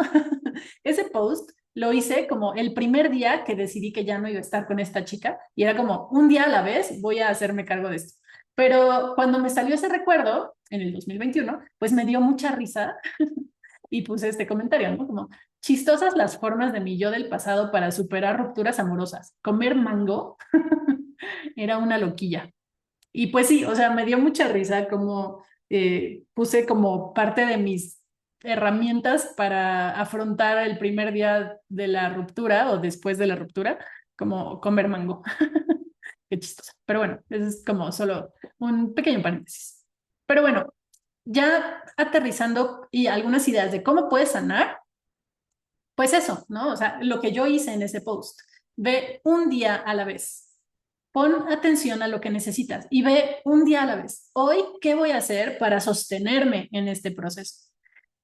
Ese post lo hice como el primer día que decidí que ya no iba a estar con esta chica y era como un día a la vez voy a hacerme cargo de esto. Pero cuando me salió ese recuerdo en el 2021, pues me dio mucha risa y puse este comentario, ¿no? Como chistosas las formas de mi yo del pasado para superar rupturas amorosas. Comer mango era una loquilla. Y pues sí, o sea, me dio mucha risa como puse como parte de mis herramientas para afrontar el primer día de la ruptura o después de la ruptura, como comer mango. Qué chistoso. Pero bueno, eso es como solo un pequeño paréntesis. Pero bueno, ya aterrizando y algunas ideas de cómo puedes sanar, pues eso, ¿no? O sea, lo que yo hice en ese post, ve un día a la vez. Pon atención a lo que necesitas y ve un día a la vez. Hoy, ¿qué voy a hacer para sostenerme en este proceso?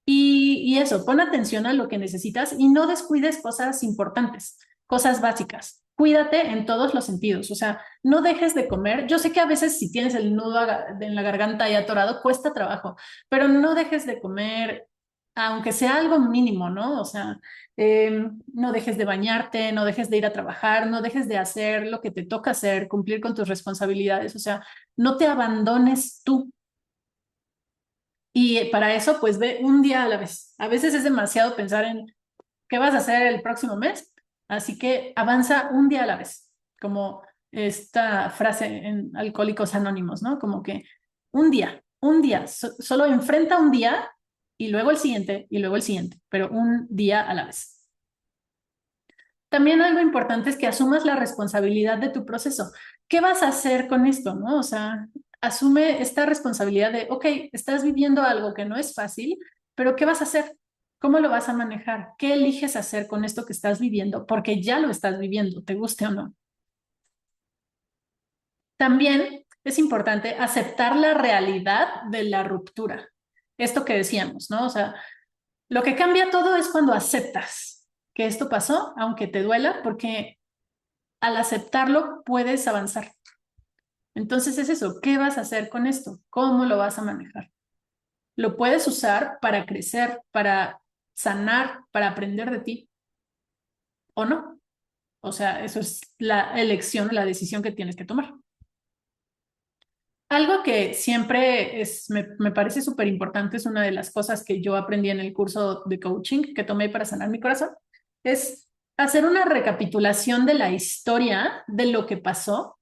Y eso, pon atención a lo que necesitas y no descuides cosas importantes, cosas básicas. Cuídate en todos los sentidos, o sea, no dejes de comer. Yo sé que a veces si tienes el nudo en la garganta y atorado, cuesta trabajo, pero no dejes de comer, aunque sea algo mínimo, ¿no? O sea, no dejes de bañarte, no dejes de ir a trabajar, no dejes de hacer lo que te toca hacer, cumplir con tus responsabilidades, o sea, no te abandones tú. Y para eso, pues ve un día a la vez. A veces es demasiado pensar en qué vas a hacer el próximo mes, así que avanza un día a la vez, como esta frase en Alcohólicos Anónimos, ¿no? Como que un día, solo enfrenta un día y luego el siguiente y luego el siguiente, pero un día a la vez. También algo importante es que asumas la responsabilidad de tu proceso. ¿Qué vas a hacer con esto, no? O sea, asume esta responsabilidad de, ok, estás viviendo algo que no es fácil, pero ¿qué vas a hacer? ¿Cómo lo vas a manejar? ¿Qué eliges hacer con esto que estás viviendo? Porque ya lo estás viviendo, te guste o no. También es importante aceptar la realidad de la ruptura. Esto que decíamos, ¿no? O sea, lo que cambia todo es cuando aceptas que esto pasó, aunque te duela, porque al aceptarlo puedes avanzar. Entonces es eso, ¿qué vas a hacer con esto? ¿Cómo lo vas a manejar? Lo puedes usar para crecer, para sanar, para aprender de ti o no. O sea, eso es la elección, la decisión que tienes que tomar. Algo que siempre me parece súper importante, es una de las cosas que yo aprendí en el curso de coaching que tomé para sanar mi corazón, es hacer una recapitulación de la historia de lo que pasó,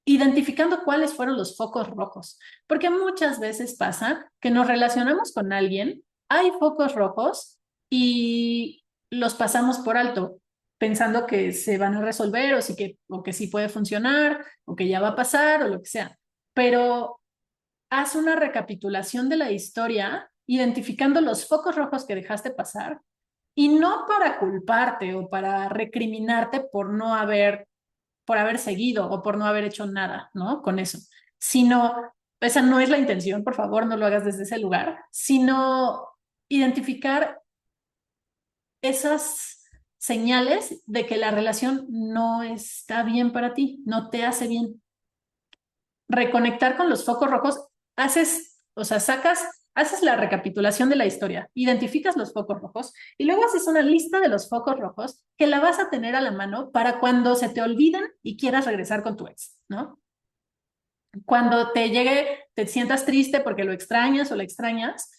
identificando cuáles fueron los focos rojos, porque muchas veces pasa que nos relacionamos con alguien, hay focos rojos y los pasamos por alto, pensando que se van a resolver o que sí puede funcionar o que ya va a pasar o lo que sea. Pero haz una recapitulación de la historia, identificando los focos rojos que dejaste pasar y no para culparte o para recriminarte por haber seguido o por no haber hecho nada, ¿no? Con eso, sino, esa no es la intención, por favor, no lo hagas desde ese lugar, sino identificar esas señales de que la relación no está bien para ti, no te hace bien. Reconectar con los focos rojos, o sea, haces la recapitulación de la historia, identificas los focos rojos y luego haces una lista de los focos rojos que la vas a tener a la mano para cuando se te olviden y quieras regresar con tu ex, ¿no? Cuando te llegue, te sientas triste porque lo extrañas o la extrañas,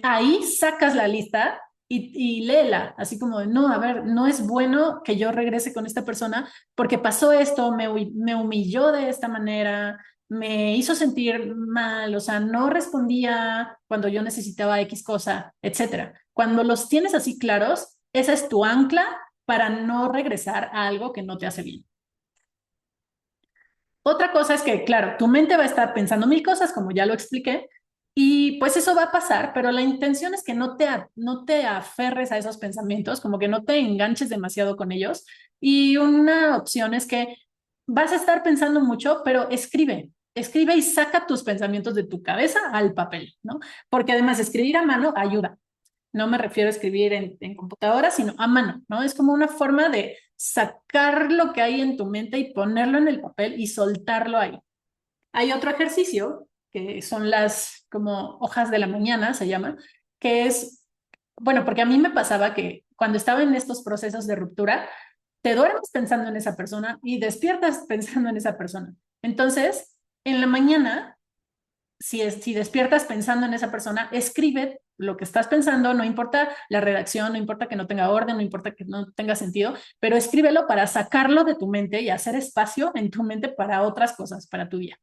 ahí sacas la lista y léela, así como, no, a ver, no es bueno que yo regrese con esta persona porque pasó esto, me humilló de esta manera, me hizo sentir mal, o sea, no respondía cuando yo necesitaba X cosa, etcétera. Cuando los tienes así claros, esa es tu ancla para no regresar a algo que no te hace bien. Otra cosa es que, claro, tu mente va a estar pensando mil cosas, como ya lo expliqué, y pues eso va a pasar, pero la intención es que no te aferres a esos pensamientos, como que no te enganches demasiado con ellos. Y una opción es que vas a estar pensando mucho, pero escribe y saca tus pensamientos de tu cabeza al papel, ¿no? Porque además escribir a mano ayuda. No me refiero a escribir en computadora, sino a mano, ¿no? Es como una forma de sacar lo que hay en tu mente y ponerlo en el papel y soltarlo ahí. Hay otro ejercicio que son las como hojas de la mañana, se llama, que es, bueno, porque a mí me pasaba que cuando estaba en estos procesos de ruptura, te duermes pensando en esa persona y despiertas pensando en esa persona. Entonces, en la mañana si despiertas pensando en esa persona, escribe lo que estás pensando, no importa la redacción, no importa que no tenga orden, no importa que no tenga sentido, pero escríbelo para sacarlo de tu mente y hacer espacio en tu mente para otras cosas, para tu vida.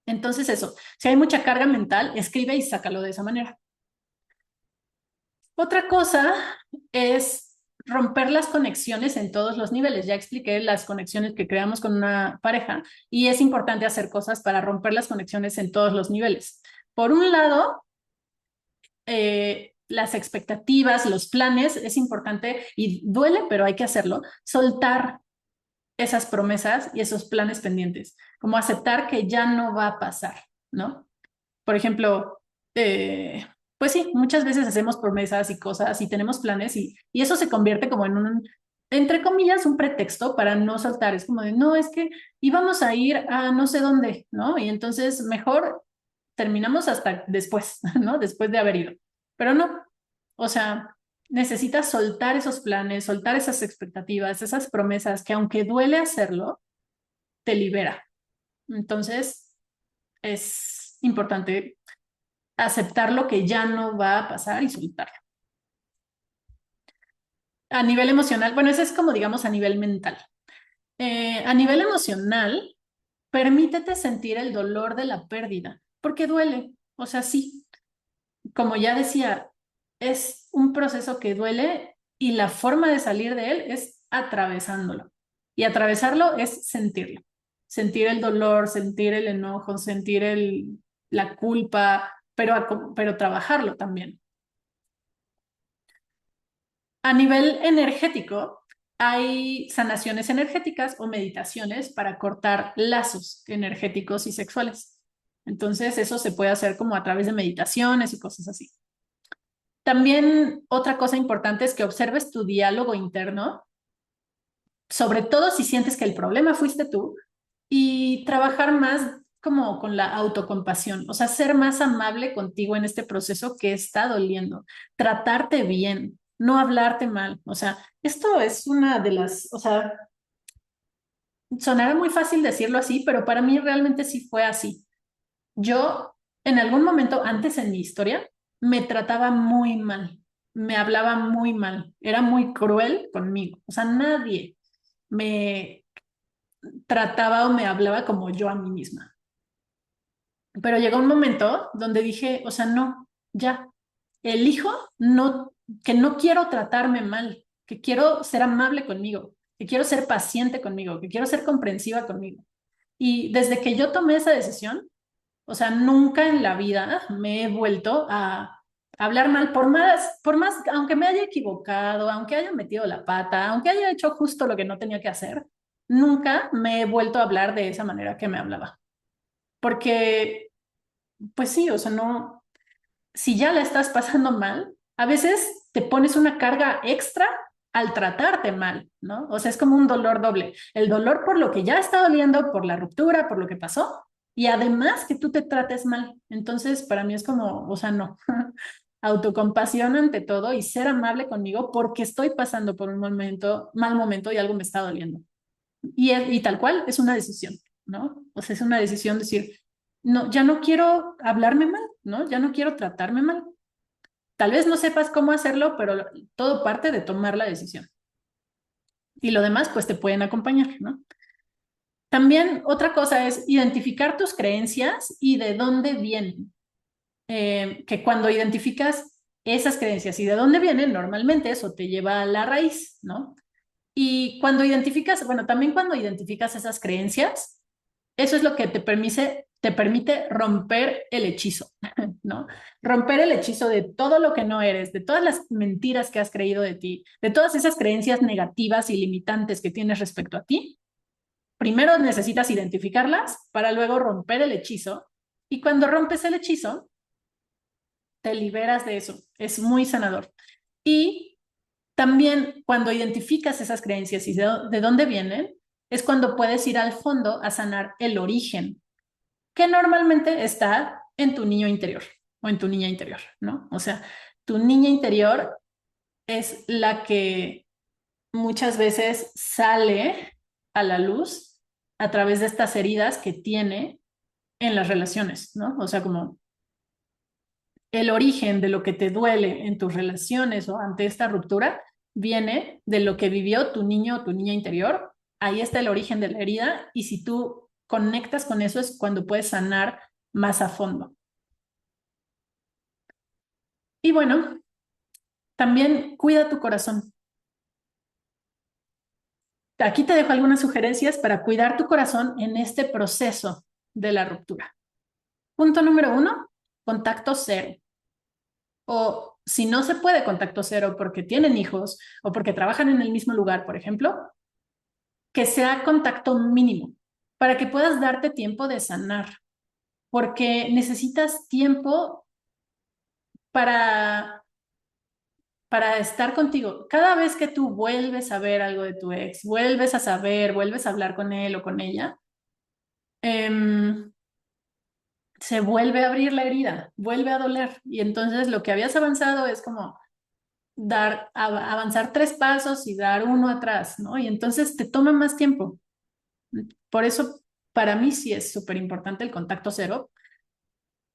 Entonces eso, si hay mucha carga mental, escribe y sácalo de esa manera. Otra cosa es romper las conexiones en todos los niveles. Ya expliqué las conexiones que creamos con una pareja y es importante hacer cosas para romper las conexiones en todos los niveles. Por un lado, las expectativas, los planes, es importante y duele, pero hay que hacerlo, soltar esas promesas y esos planes pendientes, como aceptar que ya no va a pasar, ¿no? Por ejemplo, pues sí, muchas veces hacemos promesas y cosas y tenemos planes y eso se convierte como en un, entre comillas, un pretexto para no soltar. Es como de, no, es que íbamos a ir a no sé dónde, ¿no? Y entonces mejor terminamos hasta después, ¿no? Después de haber ido. Pero no, o sea, necesitas soltar esos planes, soltar esas expectativas, esas promesas que aunque duele hacerlo, te libera. Entonces, es importante aceptar lo que ya no va a pasar y soltarlo. A nivel emocional, bueno, eso es como digamos a nivel mental. A nivel emocional, permítete sentir el dolor de la pérdida, porque duele. O sea, sí, como ya decía, es un proceso que duele y la forma de salir de él es atravesándolo. Y atravesarlo es sentirlo. Sentir el dolor, sentir el enojo, sentir la culpa, pero trabajarlo también. A nivel energético, hay sanaciones energéticas o meditaciones para cortar lazos energéticos y sexuales. Entonces, eso se puede hacer como a través de meditaciones y cosas así. También otra cosa importante es que observes tu diálogo interno, sobre todo si sientes que el problema fuiste tú, y trabajar más como con la autocompasión, o sea, ser más amable contigo en este proceso que está doliendo, tratarte bien, no hablarte mal. O sea, esto es una de las, o sea, sonará muy fácil decirlo así, pero para mí realmente sí fue así. Yo, en algún momento antes en mi historia, me trataba muy mal, me hablaba muy mal, era muy cruel conmigo. O sea, nadie me trataba o me hablaba como yo a mí misma. Pero llegó un momento donde dije, o sea, no, ya, elijo no, que no quiero tratarme mal, que quiero ser amable conmigo, que quiero ser paciente conmigo, que quiero ser comprensiva conmigo. Y desde que yo tomé esa decisión, o sea, nunca en la vida me he vuelto a hablar mal, por más, aunque me haya equivocado, aunque haya metido la pata, aunque haya hecho justo lo que no tenía que hacer, nunca me he vuelto a hablar de esa manera que me hablaba. Porque, pues sí, o sea, no, si ya la estás pasando mal, a veces te pones una carga extra al tratarte mal, ¿no? O sea, es como un dolor doble. El dolor por lo que ya está doliendo, por la ruptura, por lo que pasó, y además que tú te trates mal. Entonces, para mí es como, o sea, no. Autocompasión ante todo y ser amable conmigo porque estoy pasando por un momento, mal momento y algo me está doliendo. Y tal cual es una decisión, ¿no? O sea, es una decisión decir, no, ya no quiero hablarme mal, ¿no? Ya no quiero tratarme mal. Tal vez no sepas cómo hacerlo, pero todo parte de tomar la decisión. Y lo demás, pues te pueden acompañar, ¿no? También otra cosa es identificar tus creencias y de dónde vienen. Que cuando identificas esas creencias y de dónde vienen, normalmente eso te lleva a la raíz, ¿no? Y cuando identificas, bueno, también cuando identificas esas creencias, eso es lo que te permite romper el hechizo, ¿no? Romper el hechizo de todo lo que no eres, de todas las mentiras que has creído de ti, de todas esas creencias negativas y limitantes que tienes respecto a ti. Primero necesitas identificarlas para luego romper el hechizo. Y cuando rompes el hechizo, te liberas de eso. Es muy sanador. Y también cuando identificas esas creencias y de dónde vienen, es cuando puedes ir al fondo a sanar el origen, que normalmente está en tu niño interior o en tu niña interior, ¿no? O sea, tu niña interior es la que muchas veces sale a la luz a través de estas heridas que tiene en las relaciones, ¿no? O sea, como el origen de lo que te duele en tus relaciones o ante esta ruptura viene de lo que vivió tu niño o tu niña interior. Ahí está el origen de la herida y si tú conectas con eso es cuando puedes sanar más a fondo. Y bueno, también cuida tu corazón. Aquí te dejo algunas sugerencias para cuidar tu corazón en este proceso de la ruptura. Punto número 1, contacto cero. O si no se puede contacto cero porque tienen hijos o porque trabajan en el mismo lugar, por ejemplo, que sea contacto mínimo para que puedas darte tiempo de sanar, porque necesitas tiempo para, para estar contigo. Cada vez que tú vuelves a ver algo de tu ex, vuelves a saber, vuelves a hablar con él o con ella, se vuelve a abrir la herida, vuelve a doler. Y entonces lo que habías avanzado es como avanzar 3 pasos y dar uno atrás, ¿no? Y entonces te toma más tiempo. Por eso, para mí sí es súper importante el contacto cero,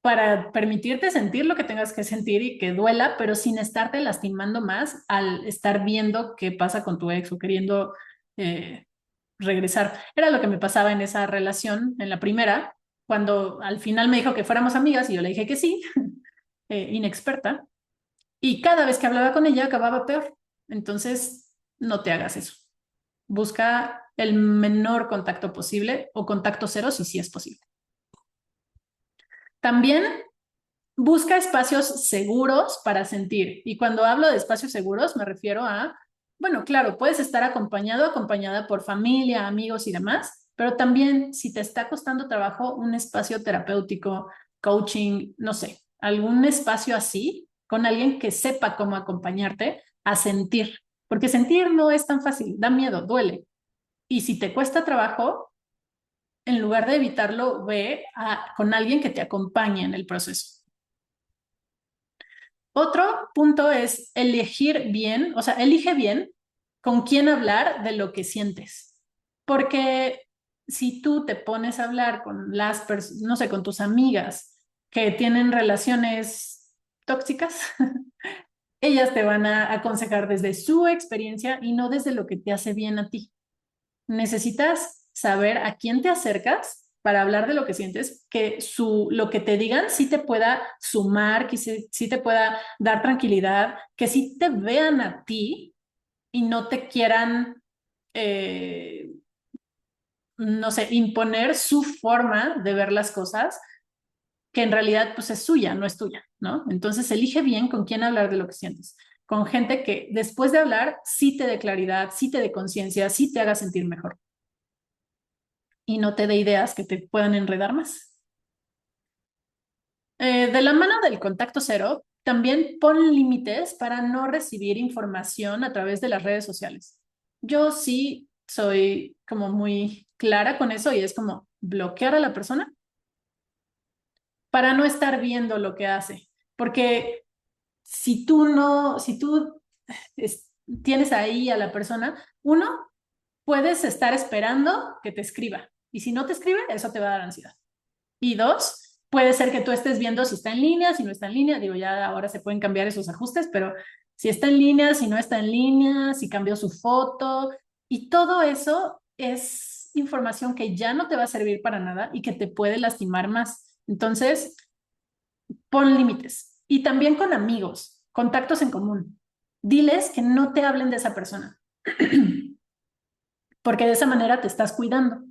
para permitirte sentir lo que tengas que sentir y que duela, pero sin estarte lastimando más al estar viendo qué pasa con tu ex o queriendo eh, regresar. Era lo que me pasaba en esa relación, en la primera, cuando al final me dijo que fuéramos amigas y yo le dije que sí, inexperta, y cada vez que hablaba con ella acababa peor. Entonces, no te hagas eso. Busca el menor contacto posible o contacto cero si sí es posible. También busca espacios seguros para sentir. Y cuando hablo de espacios seguros me refiero a, bueno, claro, puedes estar acompañado, acompañada por familia, amigos y demás, pero también si te está costando trabajo un espacio terapéutico, coaching, no sé, algún espacio así, con alguien que sepa cómo acompañarte a sentir. Porque sentir no es tan fácil, da miedo, duele. Y si te cuesta trabajo, en lugar de evitarlo, con alguien que te acompañe en el proceso. Otro punto es elegir bien, o sea, elige bien con quién hablar de lo que sientes. Porque si tú te pones a hablar con no sé, con tus amigas que tienen relaciones tóxicas, ellas te van a aconsejar desde su experiencia y no desde lo que te hace bien a ti. Necesitas saber a quién te acercas para hablar de lo que sientes, que lo que te digan sí te pueda sumar, que sí te pueda dar tranquilidad, que sí te vean a ti y no te quieran, eh, no sé, imponer su forma de ver las cosas, que en realidad pues es suya, no es tuya, ¿no? Entonces elige bien con quién hablar de lo que sientes, con gente que después de hablar sí te dé claridad, sí te dé conciencia, sí te haga sentir mejor y no te dé ideas que te puedan enredar más. De la mano del contacto cero, también pon límites para no recibir información a través de las redes sociales. Yo sí soy como muy clara con eso y es como bloquear a la persona para no estar viendo lo que hace. Porque si tú no, si tú tienes ahí a la persona, uno, puedes estar esperando que te escriba. Y si no te escribe, eso te va a dar ansiedad. Y dos, puede ser que tú estés viendo si está en línea, si no está en línea. Digo, ya ahora se pueden cambiar esos ajustes, pero si está en línea, si no está en línea, si cambió su foto. Y todo eso es información que ya no te va a servir para nada y que te puede lastimar más. Entonces, pon límites. Y también con amigos. contactos en común. Diles que no te hablen de esa persona, porque de esa manera te estás cuidando.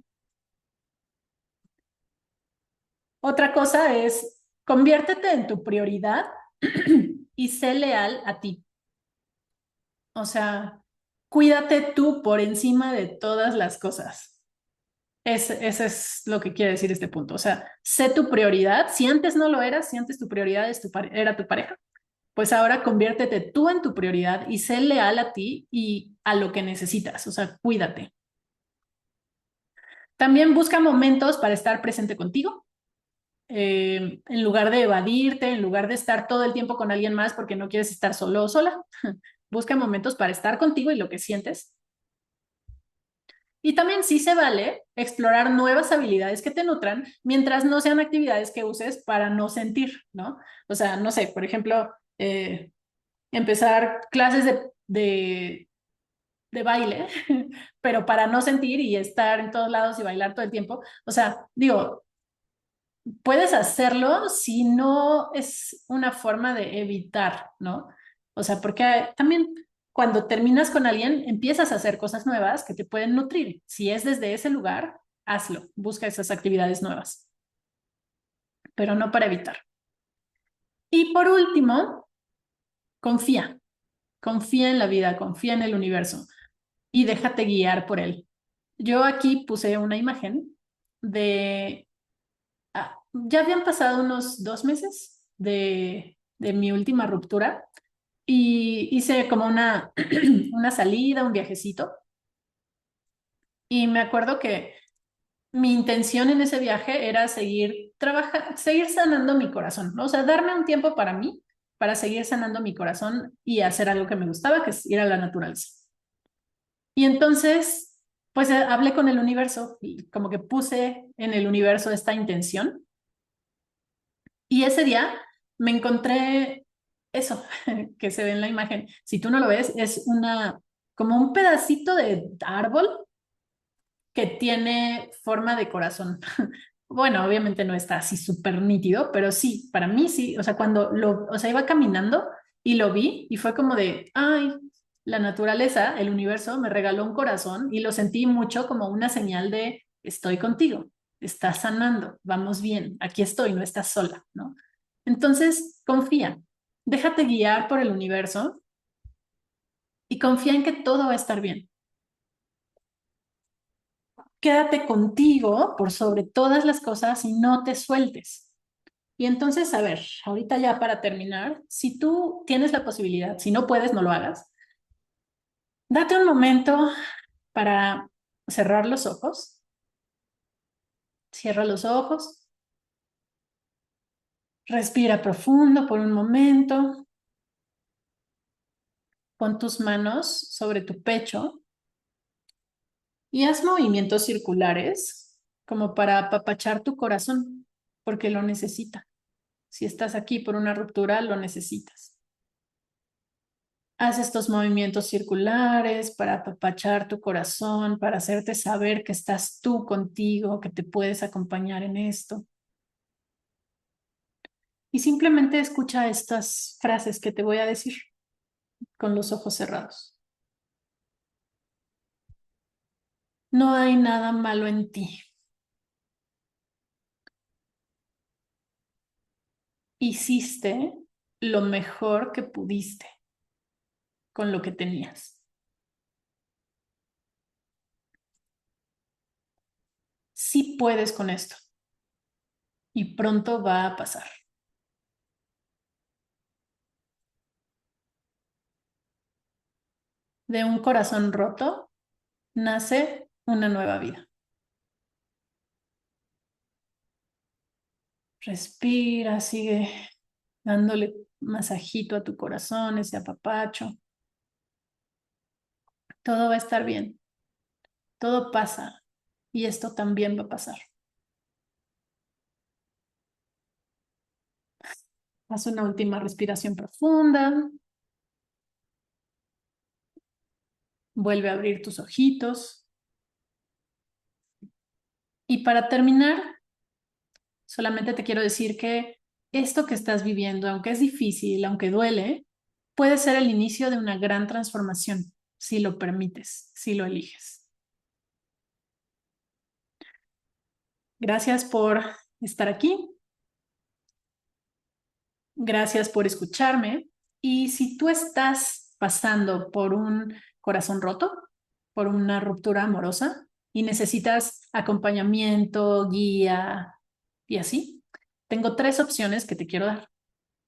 Otra cosa es, conviértete en tu prioridad y sé leal a ti. O sea, cuídate tú por encima de todas las cosas. Ese es lo que quiere decir este punto. O sea, sé tu prioridad. Si antes no lo eras, si antes tu prioridad era tu pareja, pues ahora conviértete tú en tu prioridad y sé leal a ti y a lo que necesitas. O sea, cuídate. También busca momentos para estar presente contigo. En lugar de evadirte, en lugar de estar todo el tiempo con alguien más porque no quieres estar solo o sola, busca momentos para estar contigo y lo que sientes. Y también sí se vale explorar nuevas habilidades que te nutran mientras no sean actividades que uses para no sentir, ¿no? O sea, no sé, por ejemplo, empezar clases de baile, pero para no sentir y estar en todos lados y bailar todo el tiempo. O sea, digo, puedes hacerlo si no es una forma de evitar, ¿no? O sea, porque también cuando terminas con alguien, empiezas a hacer cosas nuevas que te pueden nutrir. Si es desde ese lugar, hazlo, busca esas actividades nuevas, pero no para evitar. Y por último, confía, confía en la vida, confía en el universo y déjate guiar por él. Yo aquí puse una imagen de ya habían pasado unos 2 meses de mi última ruptura y hice como una salida, un viajecito. Y me acuerdo que mi intención en ese viaje era seguir trabajando, seguir sanando mi corazón, ¿no? O sea, darme un tiempo para mí, para seguir sanando mi corazón y hacer algo que me gustaba, que es ir a la naturaleza. Y entonces, pues hablé con el universo y como que puse en el universo esta intención. Y ese día me encontré eso que se ve en la imagen. Si tú no lo ves, es como un pedacito de árbol que tiene forma de corazón. Bueno, obviamente no está así súper nítido, pero sí, para mí sí. O sea, o sea, iba caminando y lo vi y fue como de, ay, la naturaleza, el universo me regaló un corazón y lo sentí mucho como una señal de, estoy contigo, estás sanando, vamos bien, aquí estoy, no estás sola, ¿no? Entonces, confía, déjate guiar por el universo y confía en que todo va a estar bien. Quédate contigo por sobre todas las cosas y no te sueltes. Y entonces, a ver, ahorita ya para terminar, si tú tienes la posibilidad, si no puedes, no lo hagas, date un momento para cerrar los ojos. Cierra los ojos, respira profundo por un momento, pon tus manos sobre tu pecho y haz movimientos circulares como para apapachar tu corazón, porque lo necesita. Si estás aquí por una ruptura, lo necesitas. Haz estos movimientos circulares para apapachar tu corazón, para hacerte saber que estás tú contigo, que te puedes acompañar en esto. Y simplemente escucha estas frases que te voy a decir con los ojos cerrados. No hay nada malo en ti. Hiciste lo mejor que pudiste con lo que tenías. Sí puedes con esto y pronto va a pasar. De un corazón roto nace una nueva vida. Respira, sigue dándole masajito a tu corazón, ese apapacho. Todo va a estar bien, todo pasa y esto también va a pasar. Haz una última respiración profunda, vuelve a abrir tus ojitos y para terminar, solamente te quiero decir que esto que estás viviendo, aunque es difícil, aunque duele, puede ser el inicio de una gran transformación, si lo permites, si lo eliges. Gracias por estar aquí. Gracias por escucharme. Y si tú estás pasando por un corazón roto, por una ruptura amorosa y necesitas acompañamiento, guía y así, tengo 3 opciones que te quiero dar.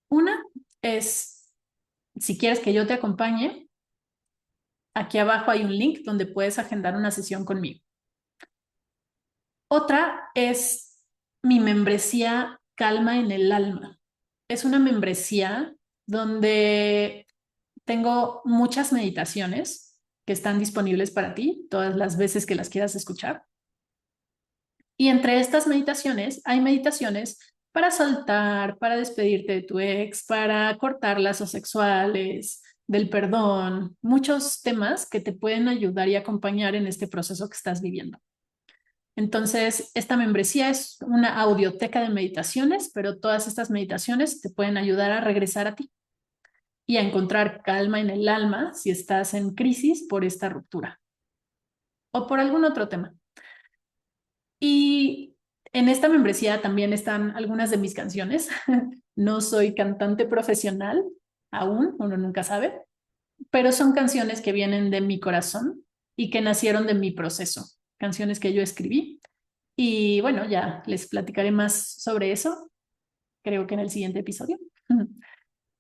Una es, si quieres que yo te acompañe, aquí abajo hay un link donde puedes agendar una sesión conmigo. Otra es mi membresía Calma en el Alma. Es una membresía donde tengo muchas meditaciones que están disponibles para ti, todas las veces que las quieras escuchar. Y entre estas meditaciones hay meditaciones para soltar, para despedirte de tu ex, para cortar lazos sexuales, del perdón, muchos temas que te pueden ayudar y acompañar en este proceso que estás viviendo. Entonces, esta membresía es una audioteca de meditaciones, pero todas estas meditaciones te pueden ayudar a regresar a ti y a encontrar calma en el alma si estás en crisis por esta ruptura o por algún otro tema. Y en esta membresía también están algunas de mis canciones. No soy cantante profesional aún, uno nunca sabe, pero son canciones que vienen de mi corazón y que nacieron de mi proceso, canciones que yo escribí. Y bueno, ya les platicaré más sobre eso, creo que en el siguiente episodio.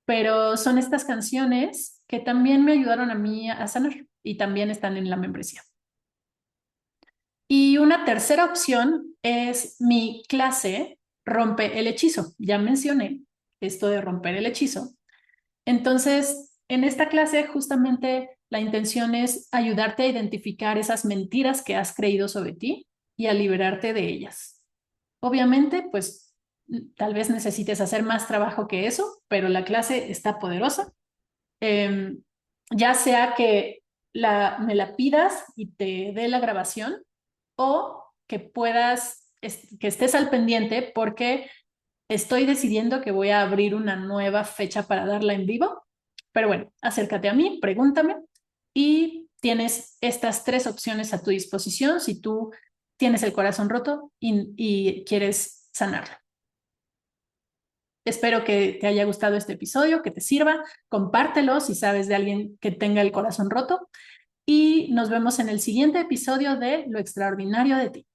Pero son estas canciones que también me ayudaron a mí a sanar y también están en la membresía. Y una tercera opción es mi clase Rompe el Hechizo. Ya mencioné esto de romper el hechizo. Entonces, en esta clase justamente la intención es ayudarte a identificar esas mentiras que has creído sobre ti y a liberarte de ellas. Obviamente, pues tal vez necesites hacer más trabajo que eso, pero la clase está poderosa. Eh, ya sea que me la pidas y te dé la grabación o que que estés al pendiente porque estoy decidiendo que voy a abrir una nueva fecha para darla en vivo. Pero bueno, acércate a mí, pregúntame y tienes estas 3 opciones a tu disposición si tú tienes el corazón roto y quieres sanarlo. Espero que te haya gustado este episodio, que te sirva. Compártelo si sabes de alguien que tenga el corazón roto. Y nos vemos en el siguiente episodio de Lo Extraordinario de Ti.